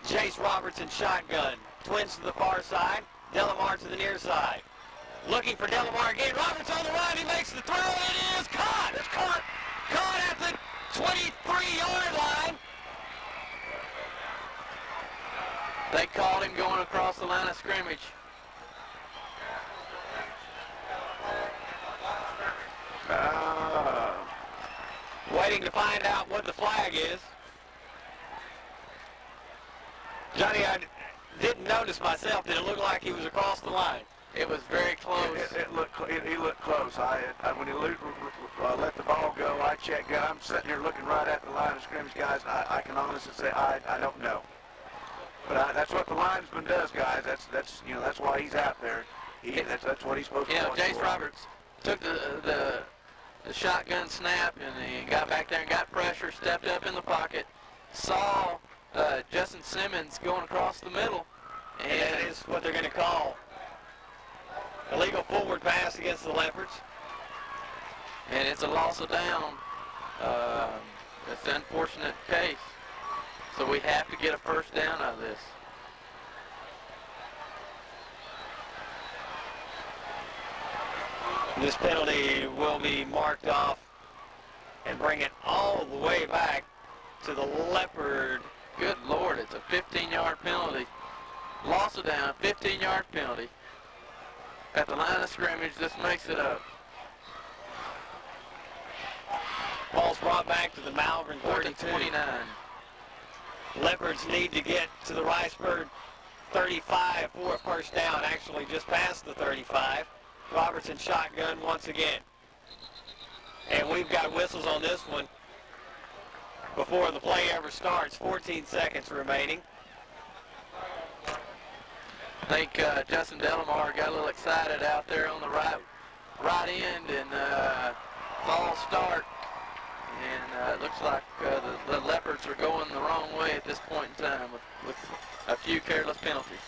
Jace Roberts in shotgun. Twins to the far side. Delamar to the near side. Looking for Delamar again. Roberts on the run. He makes the throw. It is caught. It's caught. Caught at the 23-yard line. They called him going across the line of scrimmage. Waiting to find out what the flag is. Johnny, I didn't notice myself. Did it look like he was across the line? It was very close. He looked close. When he let the ball go, I checked. I'm sitting here looking right at the line of scrimmage, guys. I can honestly say I don't know. But that's what the linesman does, guys. That's why he's out there. That's what he's supposed to do. Jace Roberts took the shotgun snap, and he got back there and got pressure, stepped up in the pocket, saw Justin Simmons going across the middle. And that is what they're going to call illegal forward pass against the Leopards. And it's a loss of down. It's an unfortunate case. So we have to get a first down out of this. This penalty will be marked off and bring it all the way back to the Leopard. Good Lord, it's a 15-yard penalty. Loss of down, 15-yard penalty. At the line of scrimmage, this makes it up. Ball's brought back to the Malvern 32. 29. Leopards need to get to the Ricebird 35 for a first down, actually just past the 35. Robertson shotgun once again. And we've got whistles on this one before the play ever starts. 14 seconds remaining. I think Justin Delamar got a little excited out there on the right end and false start. And it looks like the Leopards are going the wrong way at this point in time with a few careless penalties.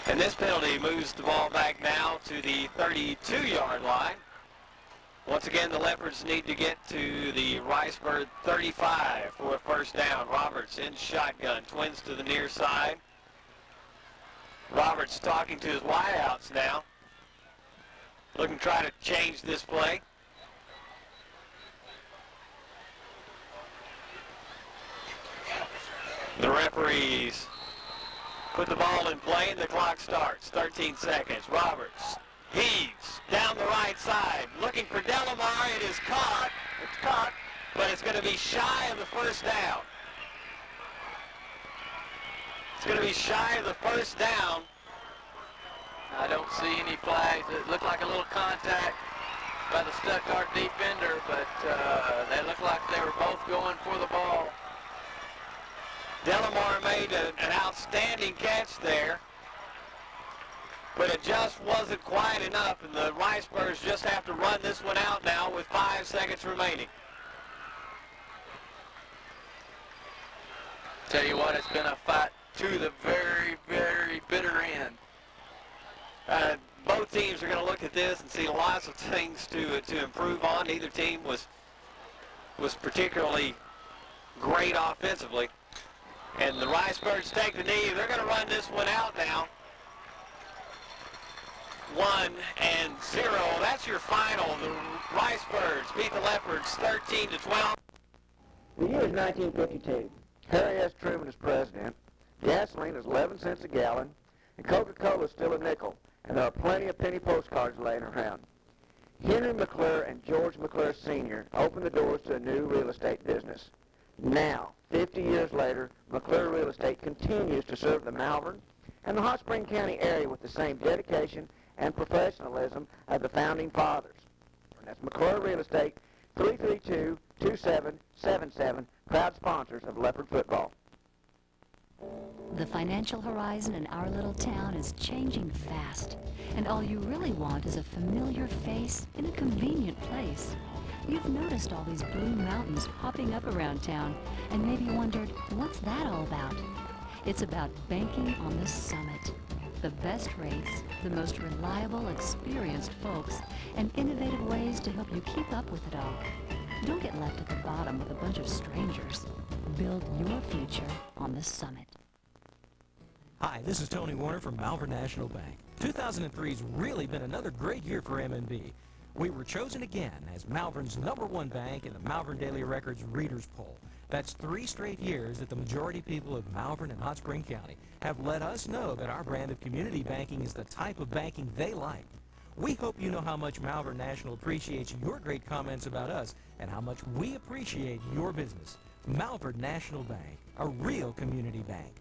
And this penalty moves the ball back now to the 32-yard line. Once again, the Leopards need to get to the Ricebird 35 for a first down. Roberts in shotgun, twins to the near side. Roberts talking to his wideouts now. Looking to try to change this play. The referees put the ball in play and the clock starts. 13 seconds. Roberts heaves down the right side. Looking for Delamar. It is caught. It's caught, but it's going to be shy of the first down. It's going to be shy of the first down. I don't see any flags. It looked like a little contact by the Stuttgart defender, but they looked like they were both going for the ball. Delamar made an outstanding catch there, but it just wasn't quite enough, and the Ricebirds just have to run this one out now with 5 seconds remaining. Tell you what, it's been a fight to the very, very bitter end. Both teams are going to look at this and see lots of things to improve on. Neither team was particularly great offensively. And the Ricebirds take the knee. They're going to run this one out now. 1-0. That's your final. The Ricebirds beat the Leopards 13-12. The year is 1952. Harry S. Truman is president. Gasoline is 11 cents a gallon, and Coca-Cola is still a nickel. And there are plenty of penny postcards laying around. Henry McClure and George McClure Sr. opened the doors to a new real estate business. Now, 50 years later, McClure Real Estate continues to serve the Malvern and the Hot Spring County area with the same dedication and professionalism of the founding fathers. And that's McClure Real Estate, 332-2777, proud sponsors of Leopard Football. The financial horizon in our little town is changing fast, and all you really want is a familiar face in a convenient place. You've noticed all these blue mountains popping up around town and maybe wondered, what's that all about? It's about banking on the summit. The best rates, the most reliable, experienced folks, and innovative ways to help you keep up with it all. Don't get left at the bottom with a bunch of strangers. Build your future on the summit. Hi, this is Tony Warner from Malvern National Bank. 2003's really been another great year for M&B. We were chosen again as Malvern's #1 bank in the Malvern Daily Record's Readers Poll. That's 3 straight years that the majority people of Malvern and Hot Spring County have let us know that our brand of community banking is the type of banking they like. We hope you know how much Malvern National appreciates your great comments about us and how much we appreciate your business. Malvern National Bank, a real community bank.